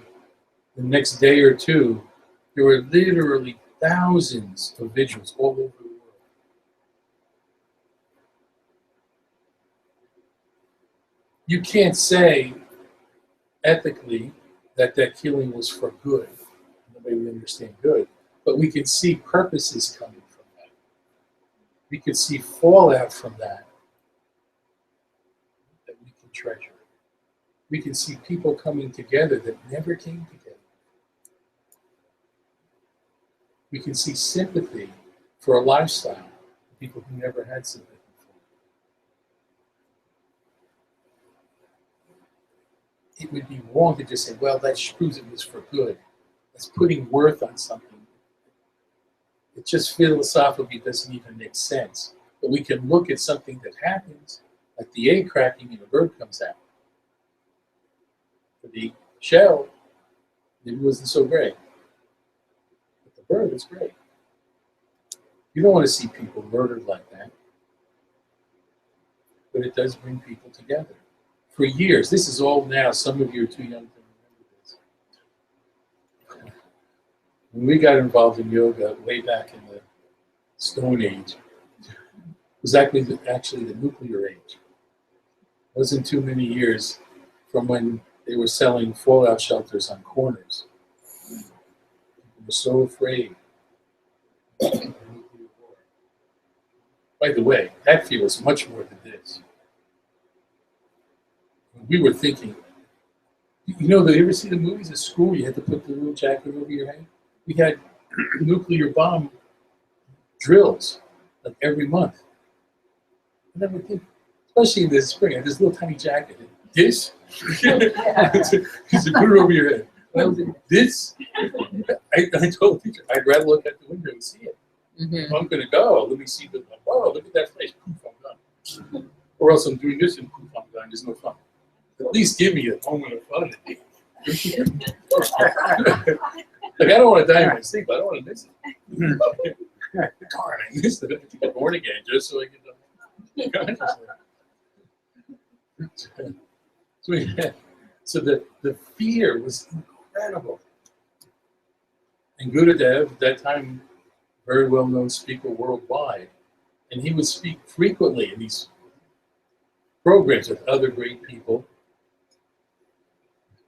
The next day or two, there were literally thousands of vigils all over the world. You can't say ethically that that killing was for good, the way we understand good, but we can see purposes coming from that. we could see fallout from that we can treasure. We can see people coming together that never came together. We can see sympathy for a lifestyle, people who never had sympathy before. It would be wrong to just say, well, that proves it was for good. That's putting worth on something. It just philosophically doesn't even make sense. But we can look at something that happens, like the egg cracking and a bird comes out. For the shell, it wasn't so great. But the bird is great. You don't want to see people murdered like that. But it does bring people together. For years, this is all now, some of you are too young to remember this. When we got involved in yoga way back in the Stone Age, it was actually the nuclear age. It wasn't too many years from when they were selling fallout shelters on corners. People were so afraid. By the way, that feels much more than this. We were thinking, you know, did you ever see the movies at school? You had to put the little jacket over your head. We had nuclear bomb drills like every month. And then we think, especially in the spring, I had this little tiny jacket. This? It's a put it over your head. And I was like, this? I told the teacher, I'd rather look at the window and see it. Mm-hmm. If I'm going to go, let me see the, oh, look at that place. Poof, I'm done. Or else I'm doing this and poof, I'm done. There's no fun. At least give me a moment of fun. Like, I don't want to die in my sleep. I don't want to miss it. Darn, I missed it. I have to get born again just so I can So the fear was incredible. And Gurudev, at that time, very well-known speaker worldwide, and he would speak frequently in these programs with other great people.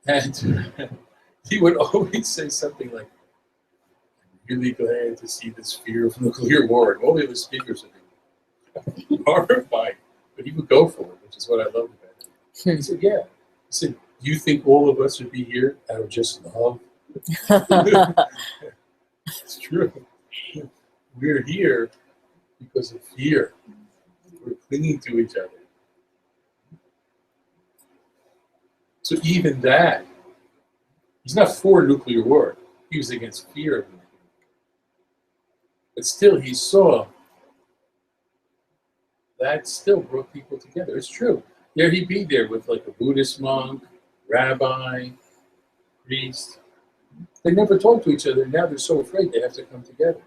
And he would always say something like, I'm really glad to see this fear of nuclear war. And all the other speakers would be horrified. But he would go for it, which is what I loved about it. He said, yeah. He said, do you think all of us would be here out of just love? It's true. We're here because of fear. We're clinging to each other. So even that, he's not for nuclear war. He was against fear of nuclear war. But still, he saw that still brought people together. It's true. There he'd be there with like a Buddhist monk, rabbi, priest. They never talk to each other. Now they're so afraid they have to come together.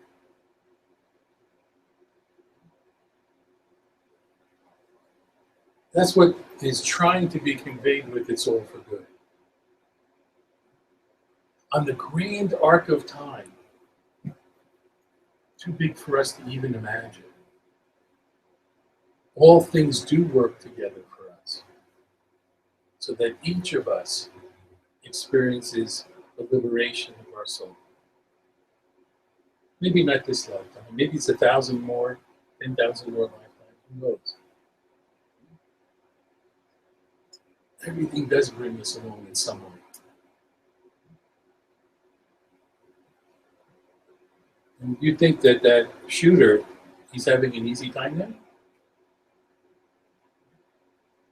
That's what is trying to be conveyed with It's All for Good. On the grand arc of time, too big for us to even imagine, all things do work together for us, so that each of us experiences the liberation of our soul. Maybe not this lifetime, maybe it's 1,000 more, 10,000 more lifetimes, who knows? Everything does bring us along in some way. And you think that that shooter, he's having an easy time now?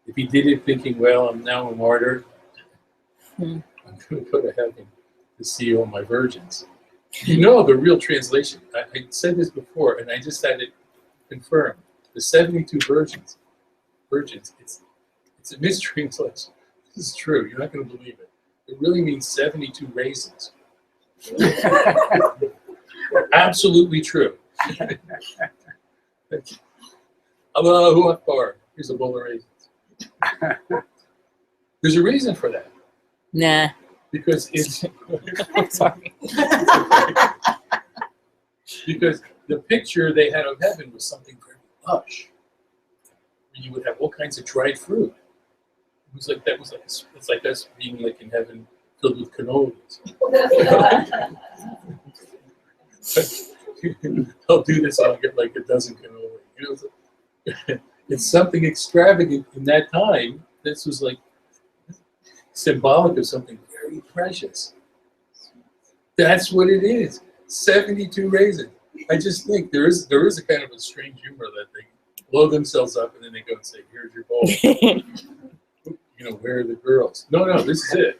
If he did it thinking, well, I'm now a martyr, I'm going to go to heaven to see all my virgins. You know the real translation. I said this before, and I just had it confirmed. The 72 virgins, it's a mistranslation. This is true. You're not going to believe it. It really means 72 raisins. Absolutely true. Allahu Akbar. Here's a bowl of raisins. There's a reason for that. Nah. Because it's Sorry. because the picture they had of heaven was something very lush. Where you would have all kinds of dried fruit. It was like that was like it's like us being like in heaven filled with cannolis. I'll do this, I'll get like a dozen cannolis. You know, it's something extravagant in that time. This was like symbolic of something very precious. That's what it is. 72 raisins. I just think there is a kind of a strange humor that they blow themselves up and then they go and say, "Here's your bowl." You know, where are the girls? No, this is it.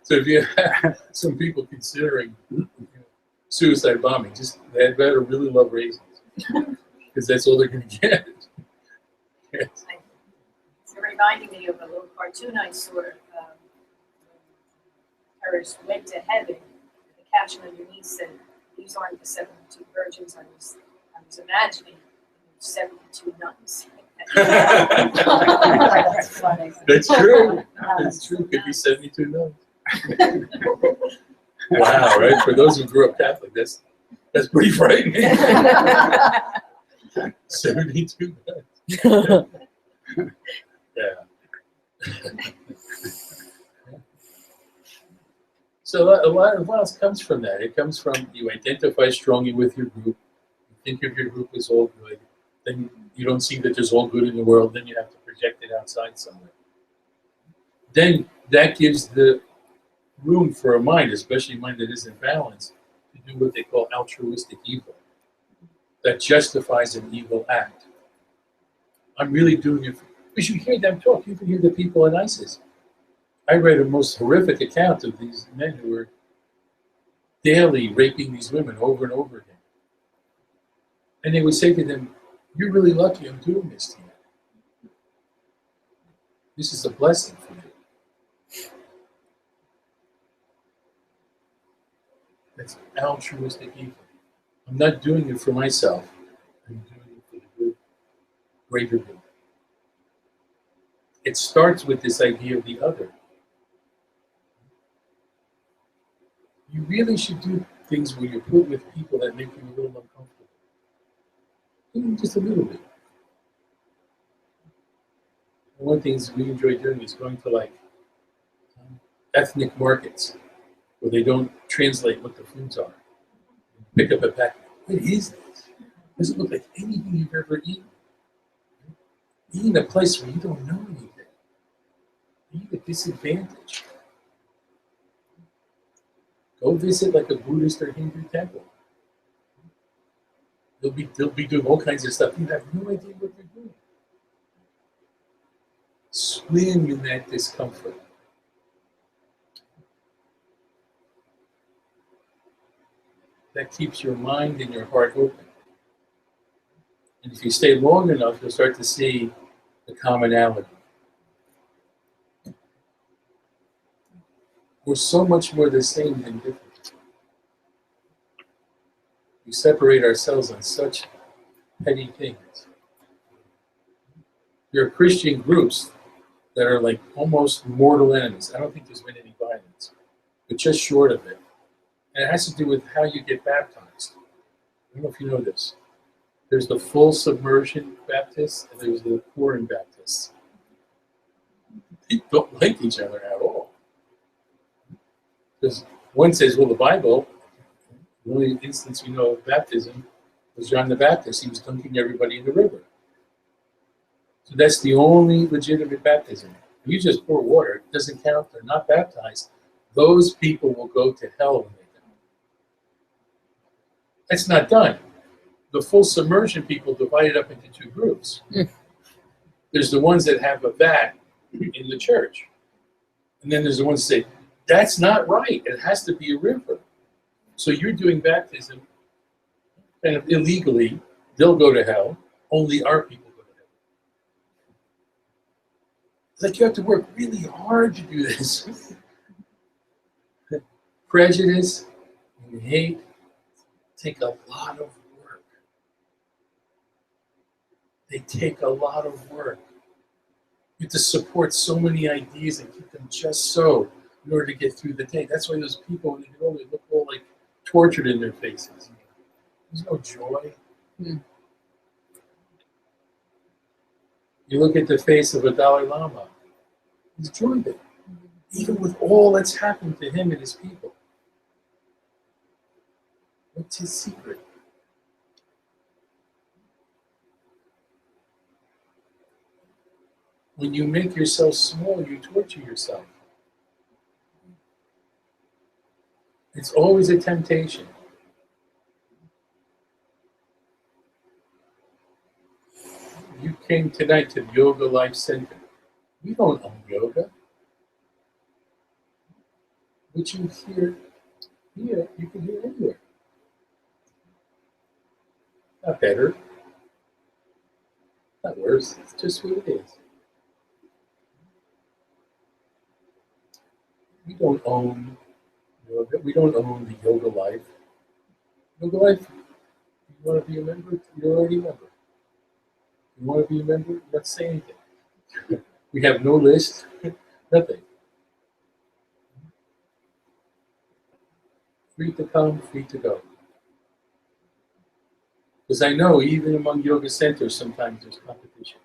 So if you have some people considering suicide bombing, just they had better really love raisins because that's all they're going to get. Yes. It's reminding me of a little cartoon I saw. Paris went to heaven. The caption underneath said, "These aren't the 72 virgins I was imagining. 72 nuns." That's funny. That's true. That's true. Could be 72 nuns. Wow, right? For those who grew up Catholic, that's pretty frightening. 72 nuns. Yeah. So a lot of what comes from that. It comes from you identify strongly with your group. You think of your group as all good. Then you don't see that there's all good in the world. Then you have to project it outside somewhere. Then that gives the room for a mind, especially a mind that isn't balanced, to do what they call altruistic evil. That justifies an evil act. I'm really doing it because you hear them talk. You can hear the people in ISIS. I read a most horrific account of these men who were daily raping these women over and over again. And they would say to them, "You're really lucky I'm doing this to you. This is a blessing for you." That's altruistic evil. I'm not doing it for myself. I'm doing it for the good, greater good. It starts with this idea of the other. You really should do things where you're put with people that make you a little uncomfortable. Even just a little bit. And one of the things we enjoy doing is going to like ethnic markets where they don't translate what the foods are. Pick up a pack. What is this? Does it look like anything you've ever eaten? Eat in a place where you don't know anything. You're at a disadvantage. Go visit like a Buddhist or Hindu temple. They'll be doing all kinds of stuff. You have no idea what they're doing. Swim in that discomfort. That keeps your mind and your heart open. And if you stay long enough, you'll start to see the commonality. We're so much more the same than different. We separate ourselves on such petty things. There are Christian groups that are like almost mortal enemies. I don't think there's been any violence, but just short of it. And it has to do with how you get baptized. I don't know if you know this. There's the full submersion Baptists and there's the pouring Baptists. They don't like each other at all. Because one says, well, the Bible, the only instance we know of baptism was John the Baptist. He was dunking everybody in the river. So that's the only legitimate baptism. You just pour water, it doesn't count, they're not baptized. Those people will go to hell when they die. That's not done. The full submersion people divided up into two groups. There's the ones that have a vat in the church. And then there's the ones that say, that's not right. It has to be a river. So you're doing baptism kind of illegally. They'll go to hell. Only our people go to hell. It's like you have to work really hard to do this. Prejudice and hate take a lot of work. They take a lot of work. You have to support so many ideas and keep them just so in order to get through the day. That's why those people, when they get older, they look all like tortured in their faces. There's no joy. You look at the face of a Dalai Lama. There's joy there. Even with all that's happened to him and his people. What's his secret? When you make yourself small, you torture yourself. It's always a temptation. You came tonight to the Yoga Life Center. We don't own yoga. What you hear here, you can hear anywhere. Not better, not worse. It's just what it is. We don't own yoga. We don't own the Yoga Life. Yoga Life, you want to be a member? You're already a member. You want to be a member? Let's say anything. We have no list, nothing. Free to come, free to go. Because I know even among yoga centers, sometimes there's competition.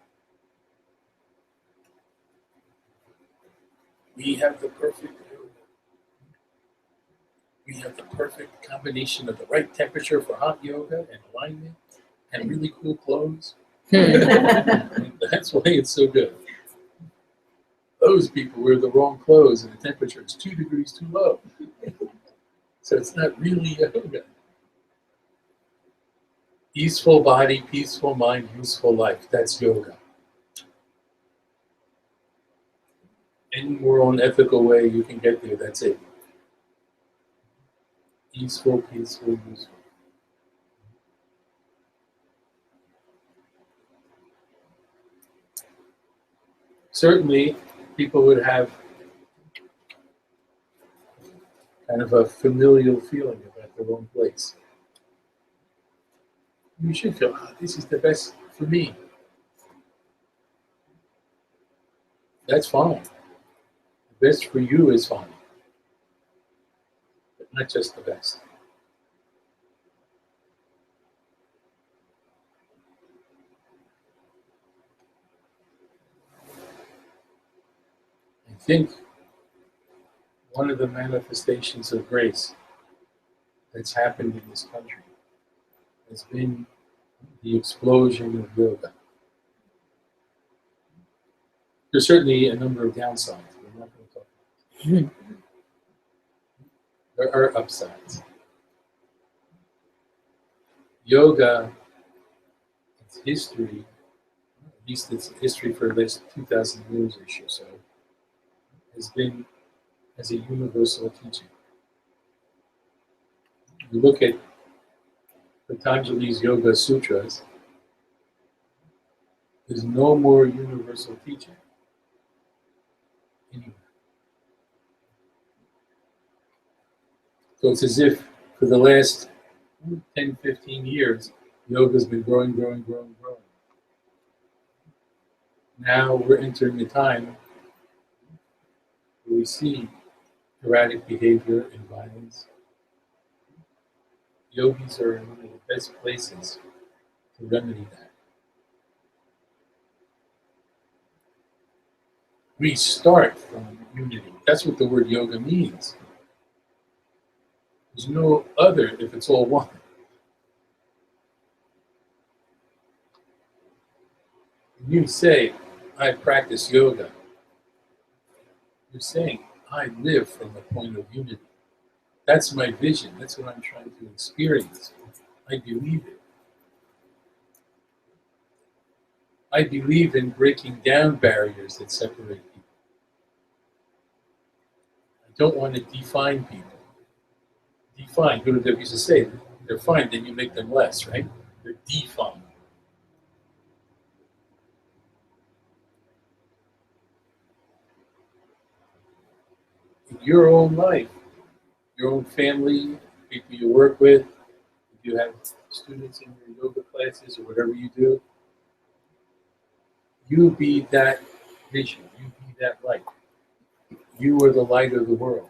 We have the perfect yoga. We have the perfect combination of the right temperature for hot yoga and alignment and really cool clothes. That's why it's so good. Those people wear the wrong clothes and the temperature is 2 degrees too low. So it's not really yoga. Easeful body, peaceful mind, useful life. That's yoga. Any moral and ethical way you can get there, that's it. Easeful, peaceful, useful. Certainly, people would have kind of a familial feeling about their own place. You should feel, this is the best for me. That's fine. The best for you is fine. But not just the best. I think one of the manifestations of grace that's happened in this country has been the explosion of yoga. There's certainly a number of downsides. We're not going to talk about it. There are upsides. Yoga, its history, at least its history for the last 2,000 years or so, has been as a universal teaching. You look at Patanjali's Yoga Sutras, there's no more universal teaching anywhere. So it's as if for the last 10, 15 years, yoga's been growing. Now we're entering a time where we see erratic behavior and violence. Yogis are in one of the best places to remedy that. We start from unity. That's what the word yoga means. There's no other if it's all one. When you say, I practice yoga, you're saying, I live from the point of unity. That's my vision. That's what I'm trying to experience. I believe it. I believe in breaking down barriers that separate people. I don't want to define people. Define, who they used to say, they're fine, then you make them less, right? They're defined. In your own life, your own family, people you work with, if you have students in your yoga classes or whatever you do, you be that vision, you be that light. You are the light of the world.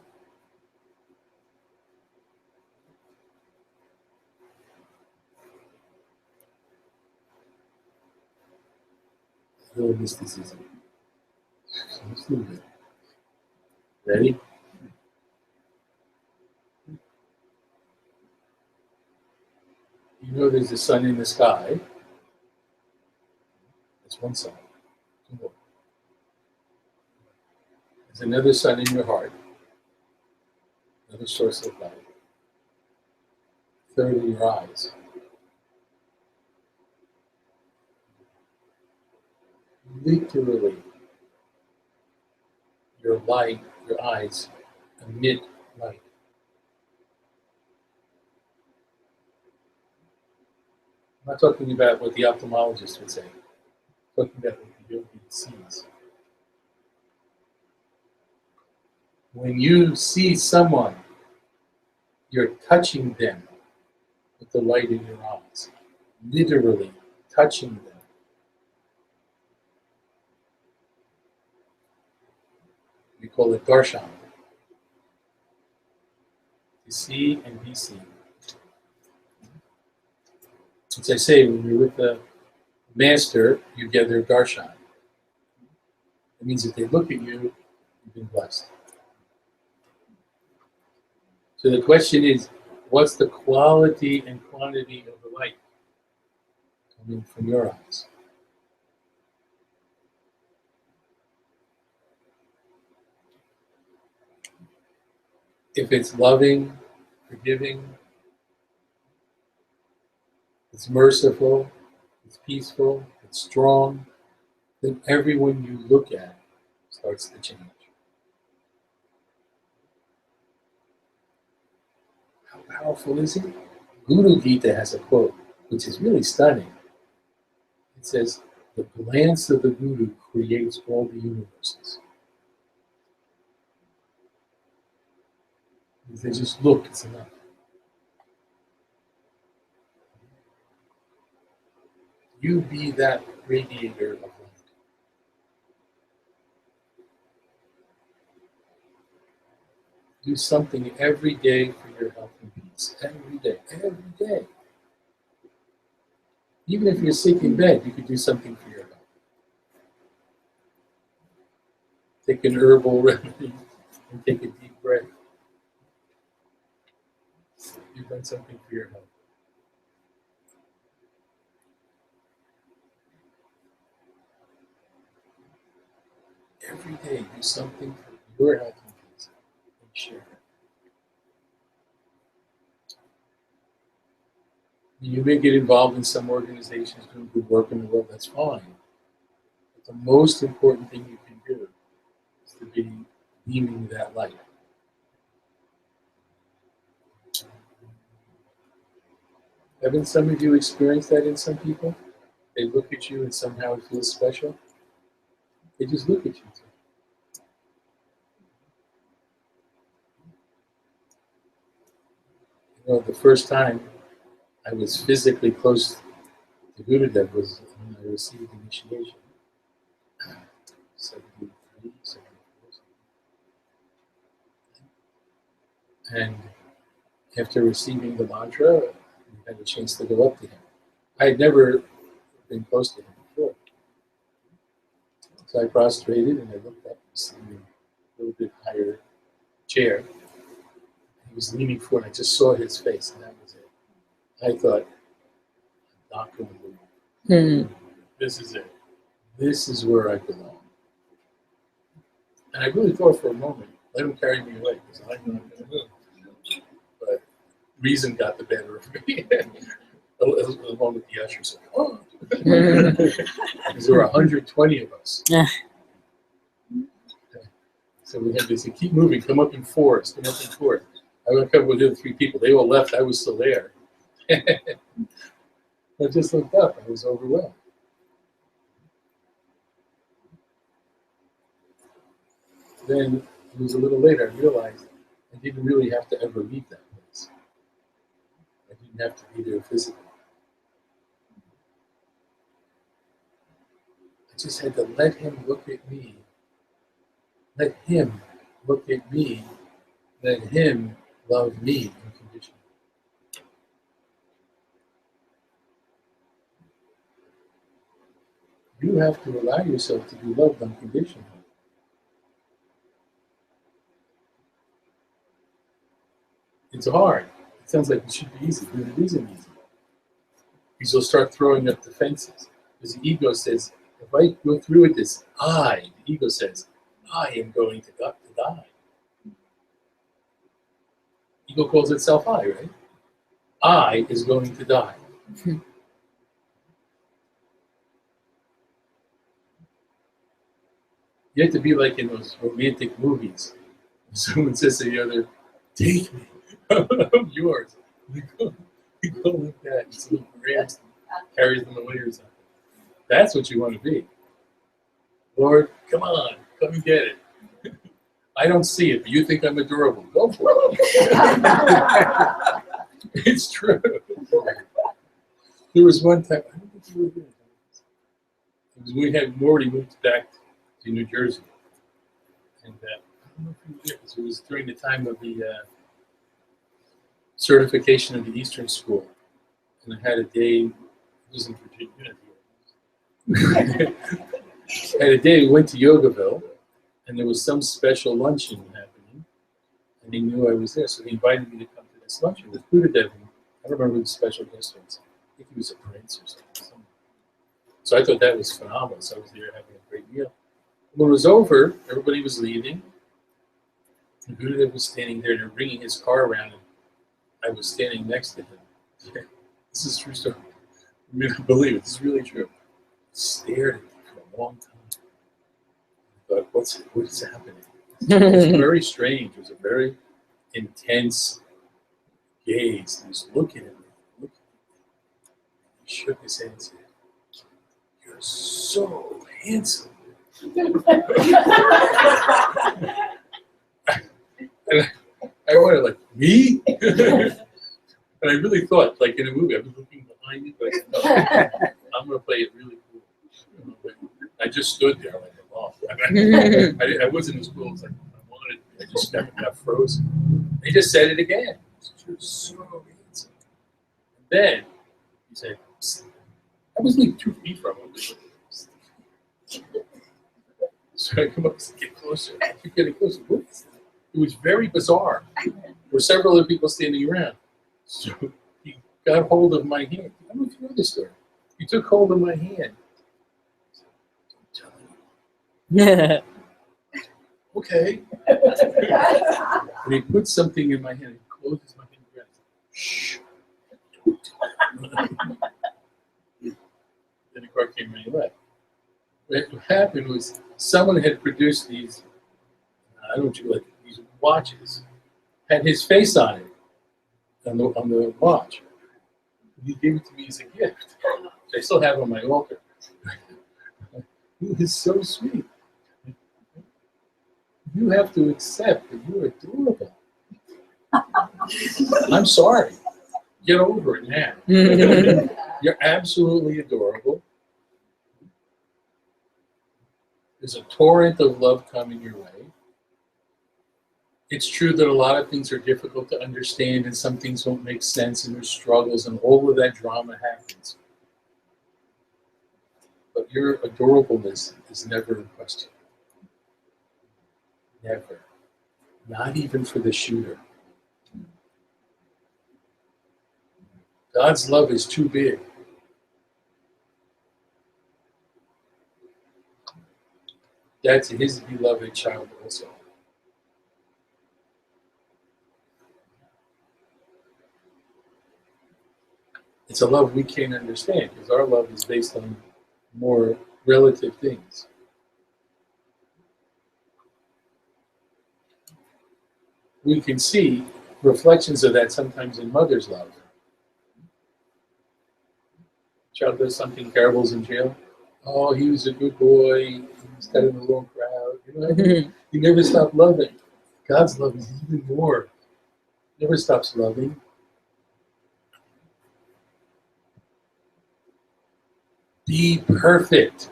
No mysticism. Ready? You know there's a sun in the sky. That's one side. Two more. There's another sun in your heart, another source of light. Third in your eyes. Literally, your light, your eyes emit light. I'm not talking about what the ophthalmologist would say. I'm talking about what the yogi sees. When you see someone, you're touching them with the light in your eyes. Literally touching them. We call it darshan. To see and be seen. As I say, when you're with the master, you get their darshan. It means if they look at you, you've been blessed. So the question is, what's the quality and quantity of the light coming from your eyes? If it's loving, forgiving, it's merciful, it's peaceful, it's strong, then everyone you look at starts to change. How powerful is it? Guru Gita has a quote, which is really stunning. It says, "The glance of the Guru creates all the universes." If they just look, it's enough. You be that radiator of light. Do something every day for your health and peace. Every day. Every day. Even if you're sick in bed, you could do something for your health. Take an herbal remedy and take a deep breath. You've done something for your health. Every day, do something for your health and peace. And share it. You may get involved in some organizations doing good work in the world, that's fine. But the most important thing you can do is to be beaming that light. Haven't some of you experienced that in some people? They look at you and somehow it feels special. They just look at you. You know, the first time I was physically close to Gurudev was when I received initiation. 73, 74. And after receiving the mantra, I had a chance to go up to him. I had never been close to him before. So I prostrated and I looked up and sitting in a little bit higher chair. He was leaning forward and I just saw his face and that was it. I thought, I'm not going to move. This is it. This is where I belong. And I really thought for a moment, let him carry me away because I'm not going to move. But reason got the better of me. Along with the ushers. Oh. Because there were 120 of us. So we had to say, keep moving, come up in fours, come up in fours. I went up with the other three people. They all left. I was still there. I just looked up. I was overwhelmed. Then it was a little later. I realized I didn't really have to ever leave that place. I didn't have to be there physically. I just had to let him look at me. Let him look at me. Let him love me unconditionally. You have to allow yourself to be loved unconditionally. It's hard. It sounds like it should be easy, but it isn't easy. Because you'll start throwing up defenses. Because the ego says, if I go through with this, the ego says, I am going to die. Ego calls itself I, right? I is going to die. You have to be like in those romantic movies. Someone says to the other, take me, I'm yours. You go like that. It's a little grabs them, carries them away or something. That's what you want to be. Lord, come on, come and get it. I don't see it, but you think I'm adorable. Go for it. It's true. There was one time, I don't think you were there. It was we had Morty moved back to New Jersey. And I don't know if you were there, because it was during the time of the certification of the Eastern School. And I had a day, it was in Virginia. I had a day, we went to Yogaville, and there was some special luncheon happening, and he knew I was there, so he invited me to come to this luncheon with Buddha. I don't remember who the special guest was. I think he was a prince or something. So I thought that was phenomenal, so I was there having a great meal. When it was over, everybody was leaving, and Buddha was standing there, and they're bringing his car around, and I was standing next to him. This is a true story. I mean, I believe it. This is really true. I stared at him for a long time. I thought, what is happening? It was very strange. It was a very intense gaze. He was looking at me. He shook his head and said, "You're so handsome." And I wanted, like, me? And I really thought, like in a movie, I was looking behind me, but I said, no, I'm going to play it really cool. I just stood there like a lost. I wasn't as cool as I wanted. I just got frozen. They just said it again. You're so handsome. And then he said, I was like 2 feet from him. So I come up and said, get closer. I keep getting closer. What is that? It was very bizarre. There were several other people standing around. So he got hold of my hand. I don't know if you know this story. He took hold of my hand. Don't tell anyone. Okay. And he put something in my hand. He closes my hand again. Shh. Don't tell anyone. Then the car came running away. What happened was someone had produced these, I don't know, like these watches, had his face on it, on the watch. He gave it to me as a gift, which I still have on my altar. It was so sweet. You have to accept that you're adorable. I'm sorry. Get over it now. You're absolutely adorable. There's a torrent of love coming your way. It's true that a lot of things are difficult to understand and some things don't make sense and there's struggles and all of that drama happens. But your adorableness is never in question. Never. Not even for the shooter. God's love is too big. That's his beloved child also. It's a love we can't understand because our love is based on more relative things. We can see reflections of that sometimes in mother's love. Child does something terrible, is in jail. Oh, he was a good boy. He's got in the wrong crowd. You know what I mean? He never stopped loving. God's love is even more. Never stops loving. Be perfect,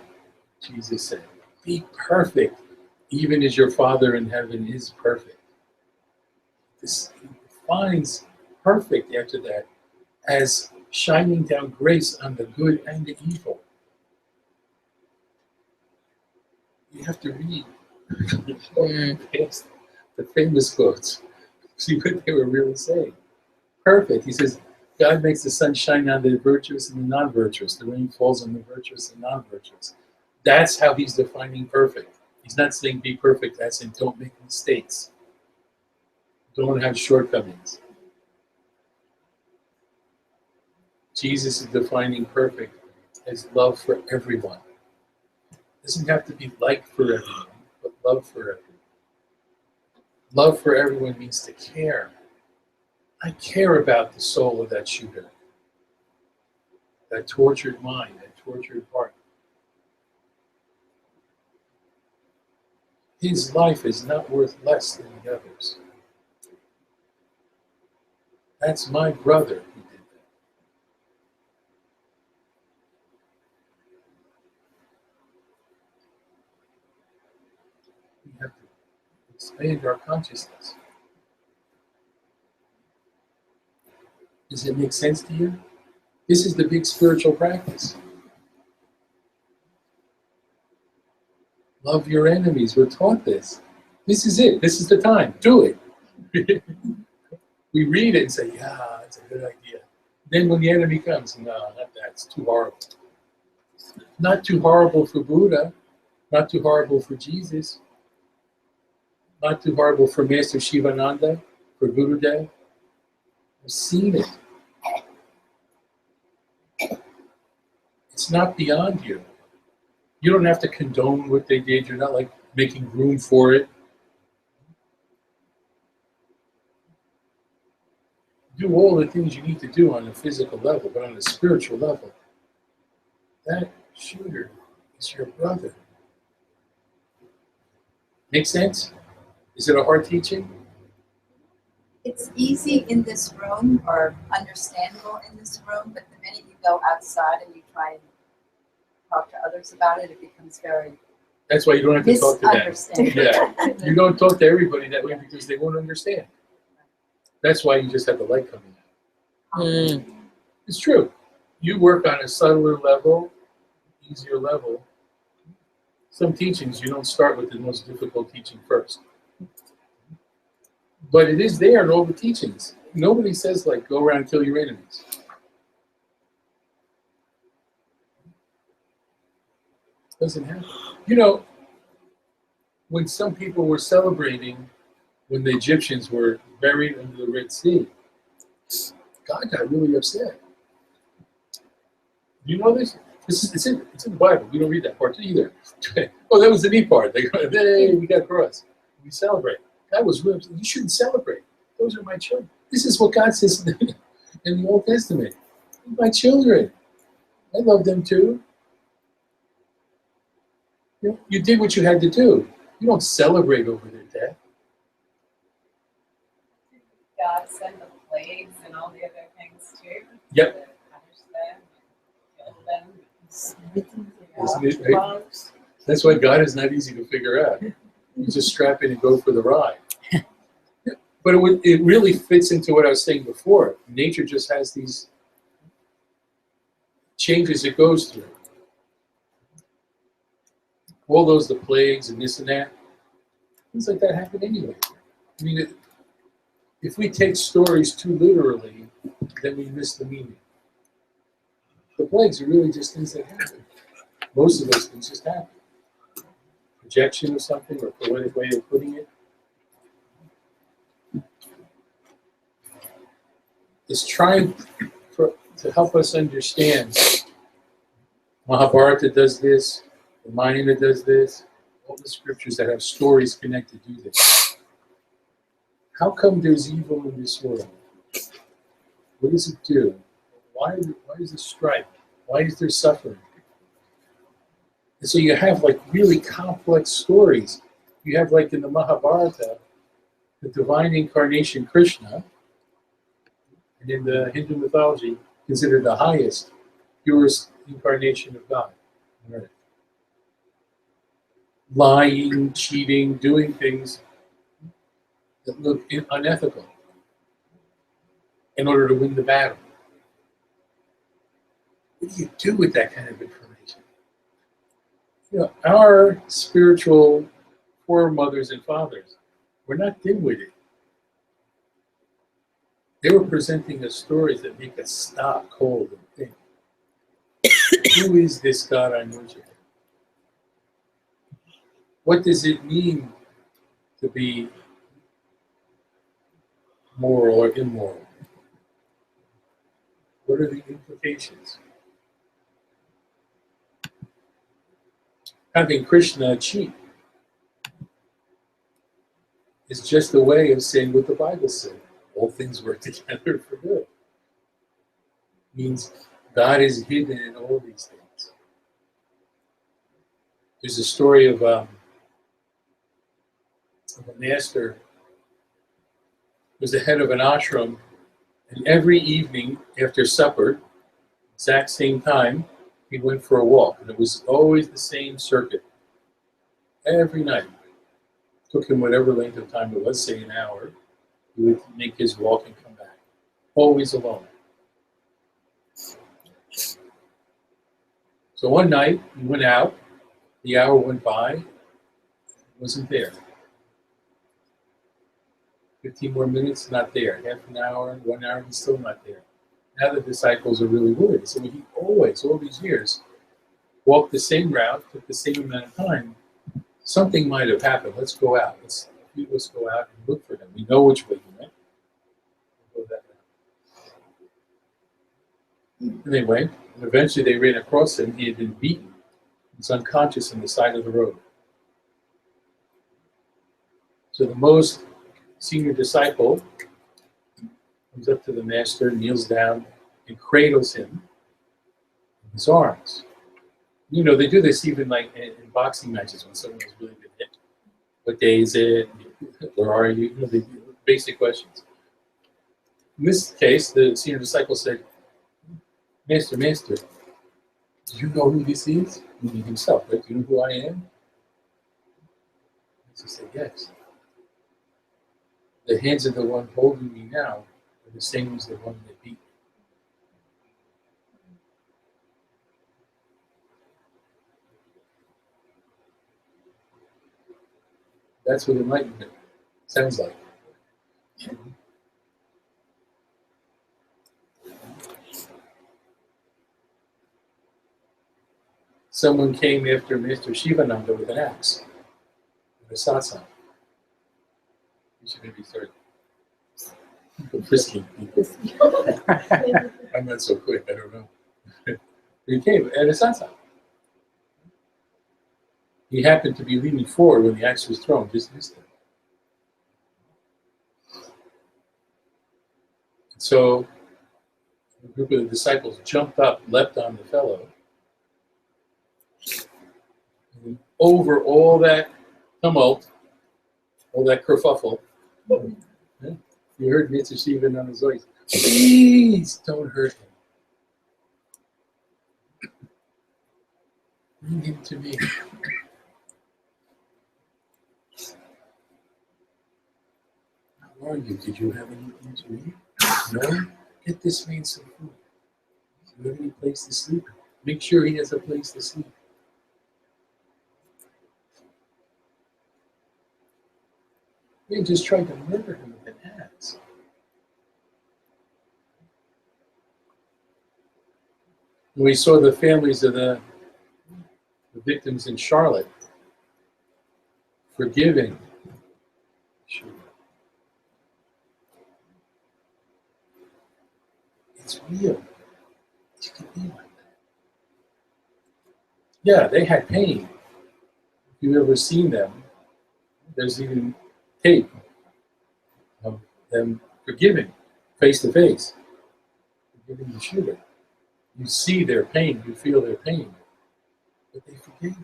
Jesus said. Be perfect, even as your Father in heaven is perfect. This defines perfect after that as shining down grace on the good and the evil. You have to read the famous quotes, see what they were really saying. Perfect. He says, God makes the sun shine on the virtuous and the non-virtuous. The rain falls on the virtuous and non-virtuous. That's how he's defining perfect. He's not saying be perfect, that's saying don't make mistakes. Don't have shortcomings. Jesus is defining perfect as love for everyone. It doesn't have to be like for everyone, but love for everyone. Love for everyone means to care. I care about the soul of that shooter, that tortured mind, that tortured heart. His life is not worth less than the others. That's my brother who did that. We have to expand our consciousness. Does it make sense to you? This is the big spiritual practice. Love your enemies. We're taught this. This is it. This is the time. Do it. We read it and say, yeah, it's a good idea. Then when the enemy comes, no, not that. It's too horrible. Not too horrible for Buddha. Not too horrible for Jesus. Not too horrible for Master Shivananda, for Gurudev. I've seen it. It's not beyond you. You don't have to condone what they did. You're not like making room for it. Do all the things you need to do on a physical level, but on a spiritual level, that shooter is your brother. Make sense? Is it a hard teaching? It's easy in this room or understandable in this room, but the minute you go outside and you try and talk to others about it, it becomes very That's why you don't have to talk to them. misunderstandable. Yeah, you don't talk to everybody that way because they won't understand. That's why you just have the light coming out. It's true. You work on a subtler level, easier level. Some teachings, you don't start with the most difficult teaching first. But it is there in all the teachings. Nobody says, like, go around and kill your enemies. Doesn't happen. You know, when some people were celebrating when the Egyptians were buried under the Red Sea, God got really upset. You know this? It's in the Bible. We don't read that part either. Oh, that was the neat part. They go, hey, we got cross. We celebrate. God was really upset. You shouldn't celebrate. Those are my children. This is what God says in the Old Testament. My children. I love them too. You did what you had to do. You don't celebrate over their death. God send the plagues and all the other things too. Yep. To punish them, kill them. Isn't it, right? That's why God is not easy to figure out. You just strap in and go for the ride. But it really fits into what I was saying before. Nature just has these changes it goes through. All those, the plagues and this and that, things like that happen anyway. I mean, if we take stories too literally, then we miss the meaning. The plagues are really just things that happen. Most of those things just happen. Projection of something, or poetic way of putting it. Is trying to help us understand. Mahabharata does this. The Ramayana does this. All the scriptures that have stories connected do this. How come there's evil in this world? What does it do? Why is there strife? Why is there suffering? And so you have like really complex stories. You have like in the Mahabharata, the divine incarnation Krishna, and in the Hindu mythology, considered the highest, purest incarnation of God on earth. Lying, cheating, doing things that look unethical in order to win the battle. What do you do with that kind of information? You know, our spiritual foremothers and fathers were not dim-witted. They were presenting us stories that make us stop cold and think, who is this God I'm worshiping? what does it mean to be moral or immoral? What are the implications? Having Krishna cheat is just a way of saying what the Bible said. All things work together for good. Means God is hidden in all these things. There's a story of a master who was the head of an ashram, and every evening after supper, exact same time, he went for a walk, and it was always the same circuit. Every night. Took him whatever length of time it was, say an hour. He would make his walk and come back. Always alone. So one night, he went out, the hour went by, wasn't there. 15 more minutes, not there. Half an hour, 1 hour, he's still not there. Now the disciples are really worried. So he always, all these years, walked the same route, took the same amount of time. Something might have happened. Let's go out. Let's go out and look for him. We know which way he went. We'll go that route. And they went, and eventually they ran across him. He had been beaten. He was unconscious on the side of the road. So the most senior disciple comes up to the master, kneels down, and cradles him in his arms. You know, they do this even like in boxing matches when someone has really been hit. What day is it? Where are you? You know, the basic questions. In this case, the senior disciple said, Master, do you know who this is? Meaning himself, right? Do you know who I am? He said, yes. The hands of the one holding me now are the same as the one that beat me. That's what enlightenment sounds like. Someone came after Mr. Shivananda with an axe in a satsang. You should maybe start frisking people. I'm not so quick, I don't know. He came at a satsang. He happened to be leaning forward when the axe was thrown, just missed him. So a group of the disciples jumped up, leapt on the fellow, and over all that tumult, all that kerfuffle, you heard Mr. Shivananda's voice, please don't hurt him. Bring him to me. How are you? Did you have anything to eat? No? Get this man some food. Do you have any place to sleep? Make sure he has a place to sleep. They just tried to murder him with an axe. We saw the families of the victims in Charlotte forgiving. Sure. It's real. You can be like that. Yeah, they had pain. If you've ever seen them, there's even tape of them forgiving face to face, forgiving the shooter. You see their pain, you feel their pain, but they forgave.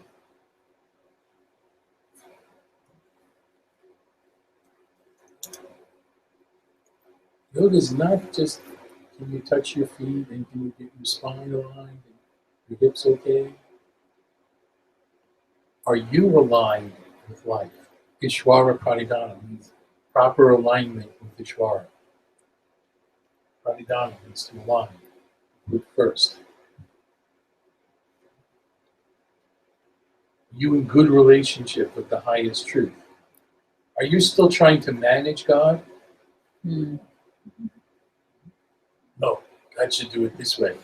Yoga is not just, can you touch your feet and can you get your spine aligned and your hips okay? Are you aligned with life? Ishwara Pranidhana means proper alignment with Ishwara. Pranidhana means to align with first. You in good relationship with the highest truth. Are you still trying to manage God? No, God should do it this way.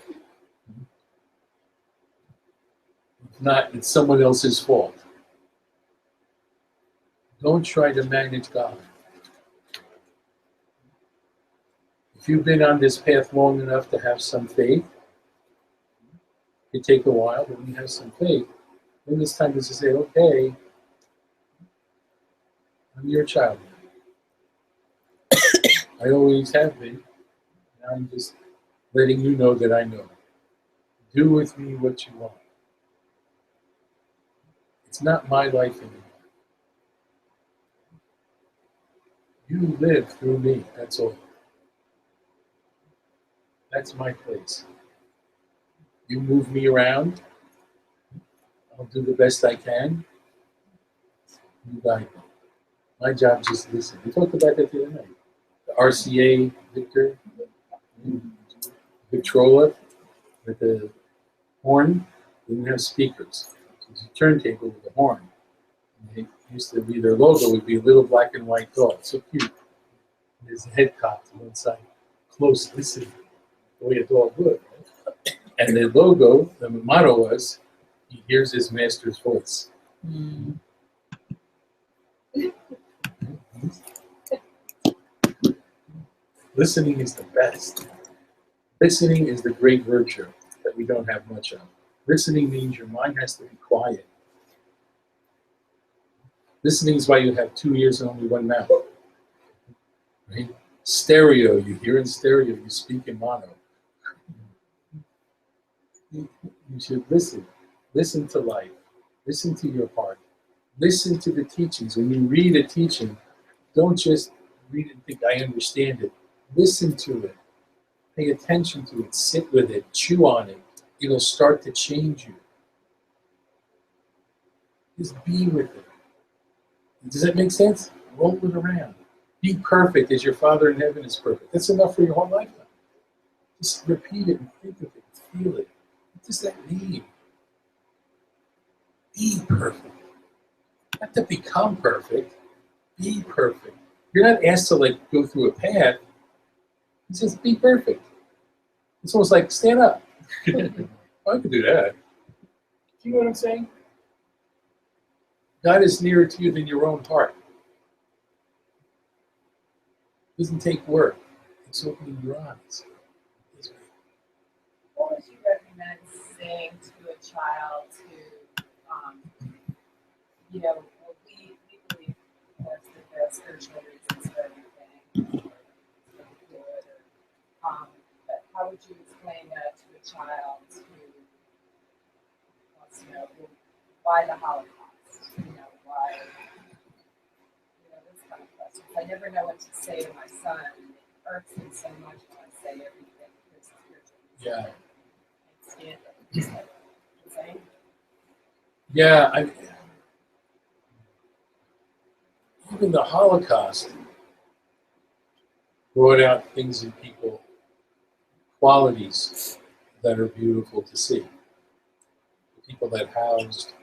If not, it's someone else's fault. Don't try to manage God. If you've been on this path long enough to have some faith, it take a while, but when you have some faith, then it's time to say, okay, I'm your child. I always have been. And I'm just letting you know that I know. Do with me what you want. It's not my life anymore. You live through me, that's all. That's my place. You move me around, I'll do the best I can. You guide me. My job is just to listen. We talked about that the other night. The RCA Victor, Victrola, with the horn, they didn't have speakers. So it was a turntable with a horn. And it used to be, their logo would be a little black and white dog, so cute. And his head cocked to one side, close, listening, the way a dog would. Right? And the logo, the motto was, he hears his master's voice. Mm. Listening is the best. Listening is the great virtue that we don't have much of. Listening means your mind has to be quiet. Listening is why you have 2 ears and only one mouth. Right? Stereo, you hear in stereo, you speak in mono. You should listen. Listen to life. Listen to your heart. Listen to the teachings. When you read a teaching, don't just read it and think, I understand it. Listen to it. Pay attention to it. Sit with it. Chew on it. It'll start to change you. Just be with it. Does that make sense? Roll it around. Be perfect as your Father in heaven is perfect. That's enough for your whole lifetime. Just repeat it and think of it and feel it. What does that mean? Be perfect. Not to become perfect. Be perfect. You're not asked to go through a path. He says, be perfect. It's almost like, stand up. I could do that. Do you know what I'm saying? God is nearer to you than your own heart. It doesn't take work. It's opening your eyes. What would you recommend saying to a child who, we believe, of course, that there are spiritual reasons for everything, but how would you explain that to a child who wants to know why the Holocaust? Why, this kind of questions. I never know what to say to my son. It hurts me so much when I say everything because spiritual. Yeah. I stand up. Just like you're saying. Yeah, even the Holocaust brought out things in people, qualities that are beautiful to see. The people that housed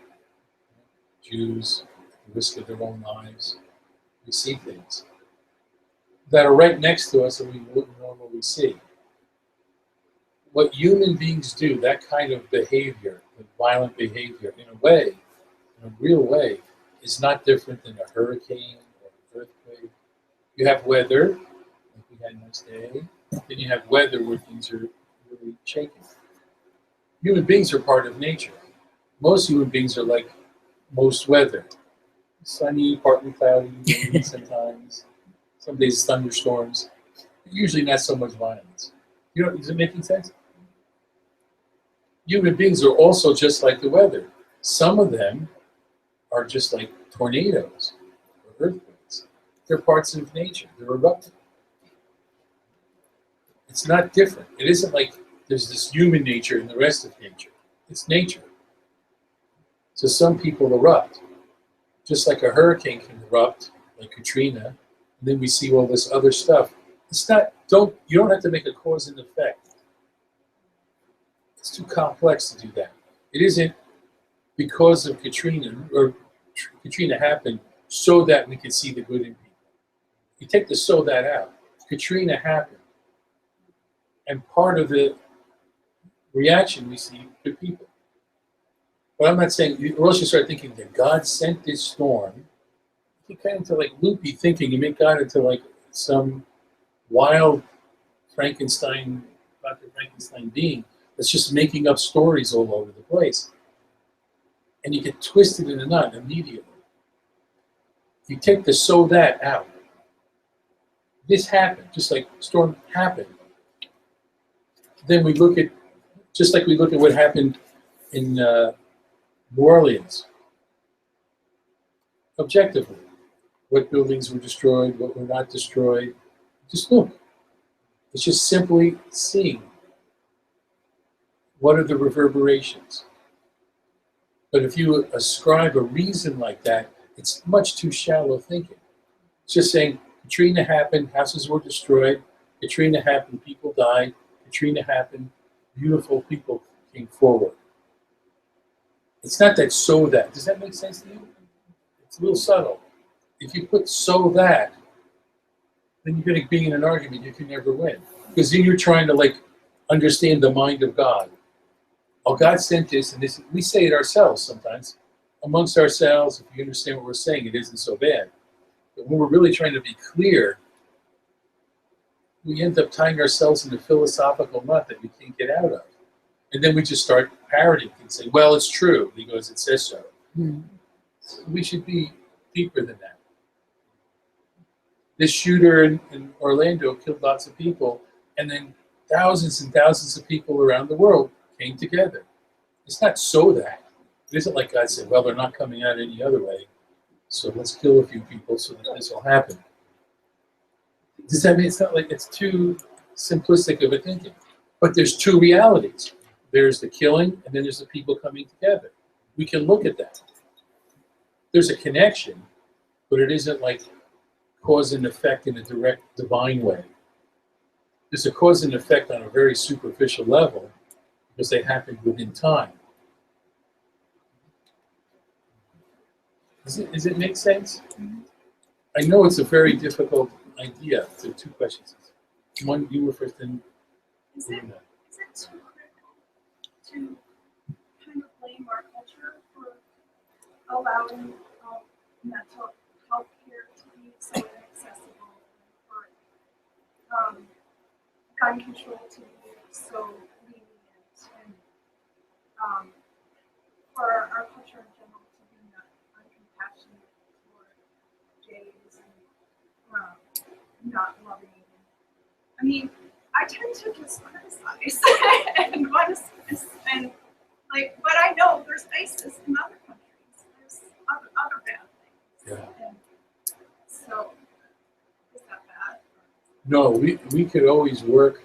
Jews at the risk of their own lives, we see things that are right next to us and we wouldn't normally see. What human beings do, that kind of behavior, the violent behavior, in a way, in a real way, is not different than a hurricane or an earthquake. You have weather, like we had this day, then you have weather where things are really shaking. Human beings are part of nature. Most human beings are like most weather. Sunny, partly cloudy, rainy sometimes. Some days thunderstorms. Usually not so much violence. Is it making sense? Human beings are also just like the weather. Some of them are just like tornadoes or earthquakes. They're parts of nature. They're erupting. It's not different. It isn't like there's this human nature and the rest of nature. It's nature. So some people erupt. Just like a hurricane can erupt, like Katrina, and then we see all this other stuff. You don't have to make a cause and effect. It's too complex to do that. It isn't because of Katrina, or Katrina happened so that we could see the good in people. You take the so that out. Katrina happened. And part of the reaction we see good people. But I'm not saying, you also start thinking that God sent this storm get kind of into like loopy thinking. You make God into like some wild Frankenstein, Dr. Frankenstein being that's just making up stories all over the place. And you get twisted in a knot immediately. You take the so that out. This happened, just like storm happened. Then we look at, just like we look at what happened in New Orleans. Objectively, what buildings were destroyed, what were not destroyed. Just look. It's just simply seeing what are the reverberations. But if you ascribe a reason like that, it's much too shallow thinking. It's just saying, Katrina happened, houses were destroyed, Katrina happened, people died, Katrina happened, beautiful people came forward. It's not that so that. Does that make sense to you? It's a little subtle. If you put so that, then you're going to be in an argument you can never win. Because then you're trying to like understand the mind of God. Oh, God sent this, and this. We say it ourselves sometimes. Amongst ourselves, if you understand what we're saying, it isn't so bad. But when we're really trying to be clear, we end up tying ourselves in a philosophical knot that we can't get out of. And then we just start parroting and say, well, it's true, because it says so. So we should be deeper than that. This shooter in Orlando killed lots of people, and then thousands and thousands of people around the world came together. It's not so that. It isn't like God said, well, they're not coming out any other way, so let's kill a few people so that this will happen. Does that mean it's not like it's too simplistic of a thinking? But there's two realities. There's the killing, and then there's the people coming together. We can look at that. There's a connection, but it isn't like cause and effect in a direct divine way. There's a cause and effect on a very superficial level because they happened within time. Does it make sense? I know it's a very difficult idea. So 2 questions. One, you were first, and is it too critical to kind of blame our culture for allowing mental health care to be so inaccessible, for gun control to be so lenient, and for our culture in general to be not uncompassionate toward gays and not loving? I mean, I tend to just criticize and want to, and like, but I know there's basis in other countries. There's other bad things. Yeah. And so, is that bad? No, we could always work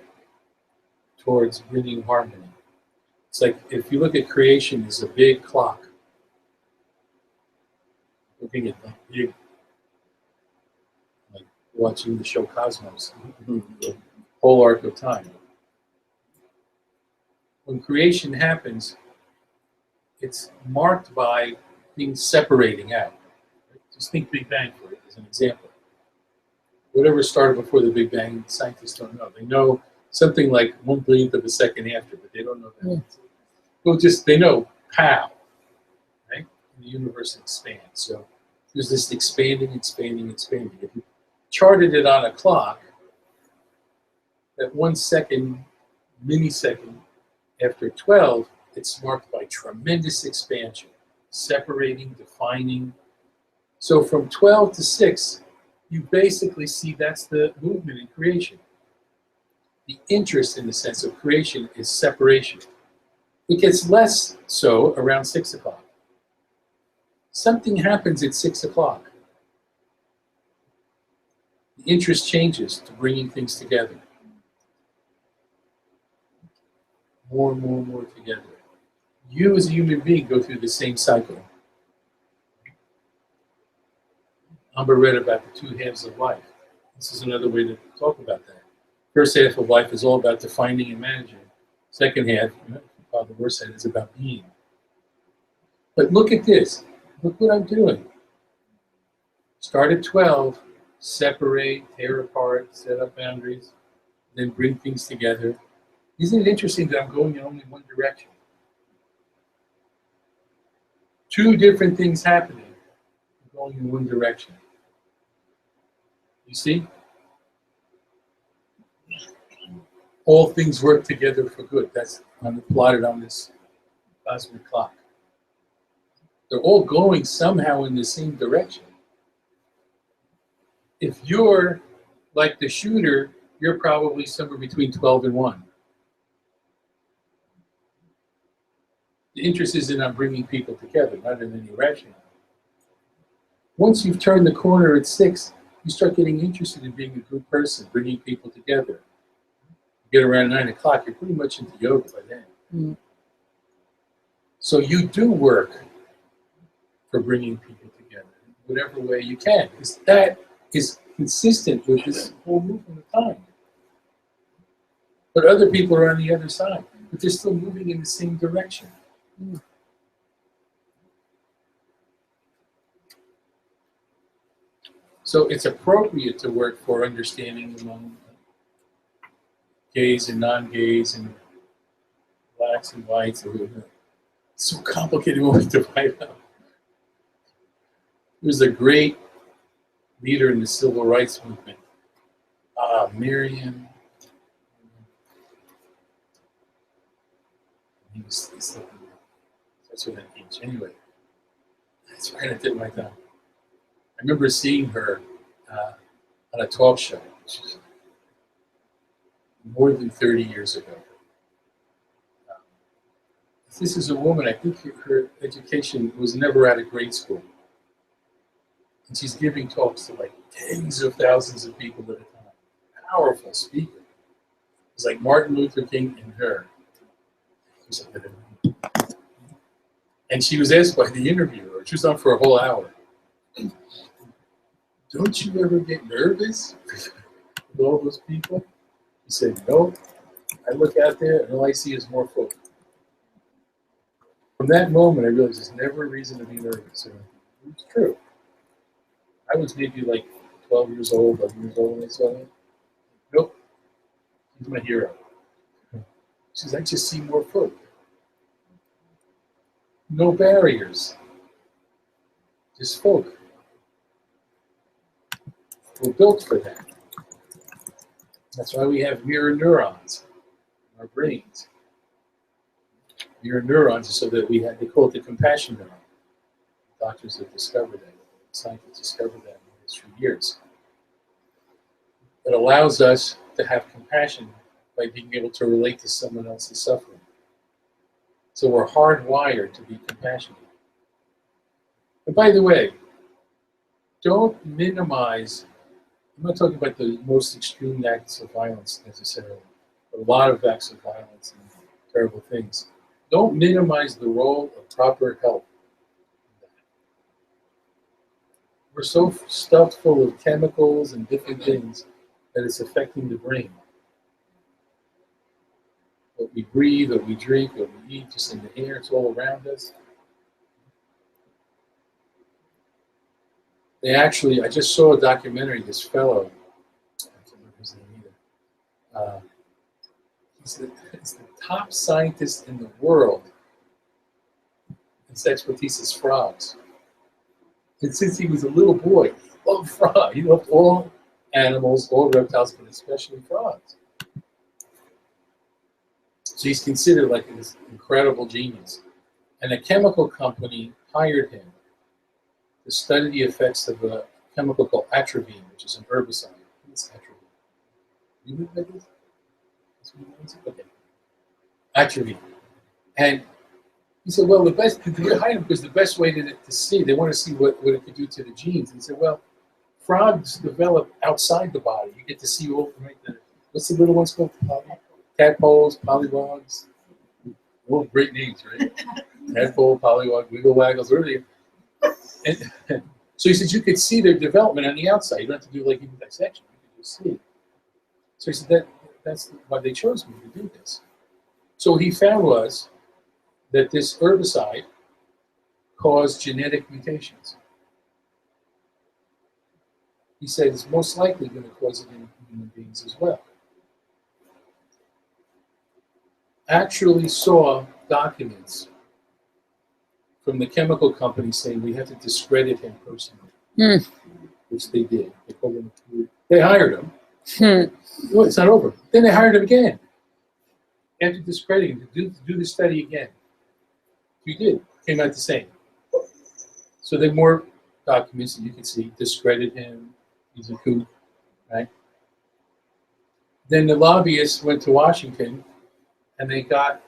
towards bringing harmony. It's like if you look at creation as a big clock, looking at the big, like watching the show Cosmos, the whole arc of time. When creation happens, it's marked by things separating out. Just think Big Bang for it as an example. Whatever started before the Big Bang, scientists don't know. They know something like 1/1000th of a second after, but they don't know that. Well, just they know, pow, right? And the universe expands. So there's this expanding. If you charted it on a clock, that 1 second, millisecond after 12, it's marked by tremendous expansion, separating, defining. So from 12 to 6, you basically see that's the movement in creation. The interest in the sense of creation is separation. It gets less so around 6 o'clock. Something happens at 6 o'clock. The interest changes to bringing things together. More and more and more together. You as a human being go through the same cycle. Amber read about the 2 halves of life. This is another way to talk about that. First half of life is all about defining and managing. Second half, Father Moore said, is about being. But look at this. Look what I'm doing. Start at 12, separate, tear apart, set up boundaries, then bring things together. Isn't it interesting that I'm going in only one direction? 2 different things happening. I'm going in one direction. You see? All things work together for good. That's plotted on this cosmic clock. They're all going somehow in the same direction. If you're like the shooter, you're probably somewhere between 12 and 1. The interest is in bringing people together, not in any rationale. Once you've turned the corner at 6, you start getting interested in being a good person, bringing people together. You get around 9 o'clock, you're pretty much into yoga by then. Mm. So you do work for bringing people together in whatever way you can, because that is consistent with this whole movement of time. But other people are on the other side, but they're still moving in the same direction. Mm. So it's appropriate to work for understanding among gays and non-gays and blacks and whites. It's so complicated when we divide up. There was a great leader in the civil rights movement, Miriam. He was that's what that means. Anyway, it's right at the tip of my tongue. I remember seeing her on a talk show, which is more than 30 years ago. This is a woman, I think her education was never out of grade school. And she's giving talks to like tens of thousands of people at a time. Powerful speaker. It's like Martin Luther King and her. And she was asked by the interviewer, she was on for a whole hour, don't you ever get nervous with all those people? He said, no. I look out there and all I see is more folk. From that moment, I realized there's never a reason to be nervous. And it's true. I was maybe like 12 years old, 11 years old when I saw him. Nope. He's my hero. She says, I just see more folk. No barriers. Just folk. We're built for that. That's why we have mirror neurons in our brains. Mirror neurons so that we have, they call it the compassion neuron. Doctors have discovered that. Scientists discovered that in the last few years. It allows us to have compassion by being able to relate to someone else's suffering. So we're hardwired to be compassionate. And by the way, don't minimize, I'm not talking about the most extreme acts of violence necessarily, but a lot of acts of violence and terrible things. Don't minimize the role of proper help. We're so stuffed full of chemicals and different things that it's affecting the brain. What we breathe, what we drink, what we eat, just in the air, it's all around us. They actually, I just saw a documentary, this fellow, I can't remember his name either. He's the top scientist in the world. His expertise is frogs. And since he was a little boy, he loved frogs. He loved all animals, all reptiles, but especially frogs. So he's considered like this incredible genius. And a chemical company hired him to study the effects of a chemical called atropine, which is an herbicide. What's atropine? You know what that is? Okay. Atropine. And he said, well, the best, they hired him because the best way to see, they want to see what it could do to the genes. And he said, well, frogs develop outside the body. You get to see all, right, what's the little ones called? Tadpoles, pollywogs. All great names, right? Tadpole, pollywog, wiggle waggles, whatever. And so he said you could see their development on the outside. You don't have to do like even dissection. You can just see. So he said that's why they chose me to do this. So what he found was that this herbicide caused genetic mutations. He said it's most likely going to cause it in human beings as well. Actually saw documents from the chemical company saying we have to discredit him personally, which they did. They called him They hired him. Well, it's not over. Then they hired him again. After discrediting him, to do the study again. He did. Came out the same. So there are more documents that you can see. Discredit him. He's a kook, right? Then the lobbyists went to Washington, and they got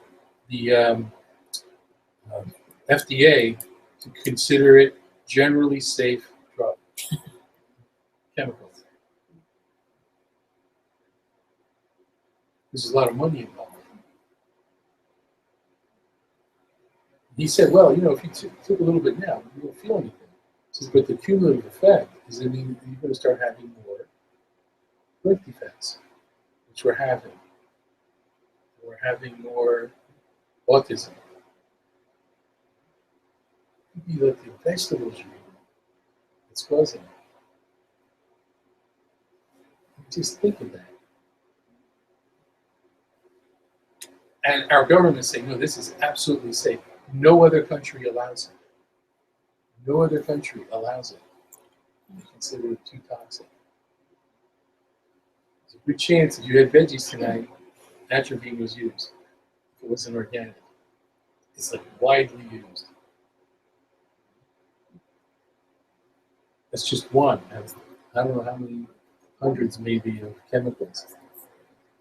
the FDA to consider it generally safe drug. Chemicals. There's a lot of money involved. He said, well, you know, if you took a little bit now, you won't feel anything. He says, but the cumulative effect is that you're going to start having more birth defects, which we're having. We're having more autism. It could be like the vegetables you're eating. It's causing it. Just think of that. And our government is saying, no, this is absolutely safe. No other country allows it. No other country allows it. They consider it too toxic. There's a good chance if you had veggies tonight, atropine was used. If it wasn't organic. It's like widely used. That's just one. I don't know how many hundreds maybe of chemicals.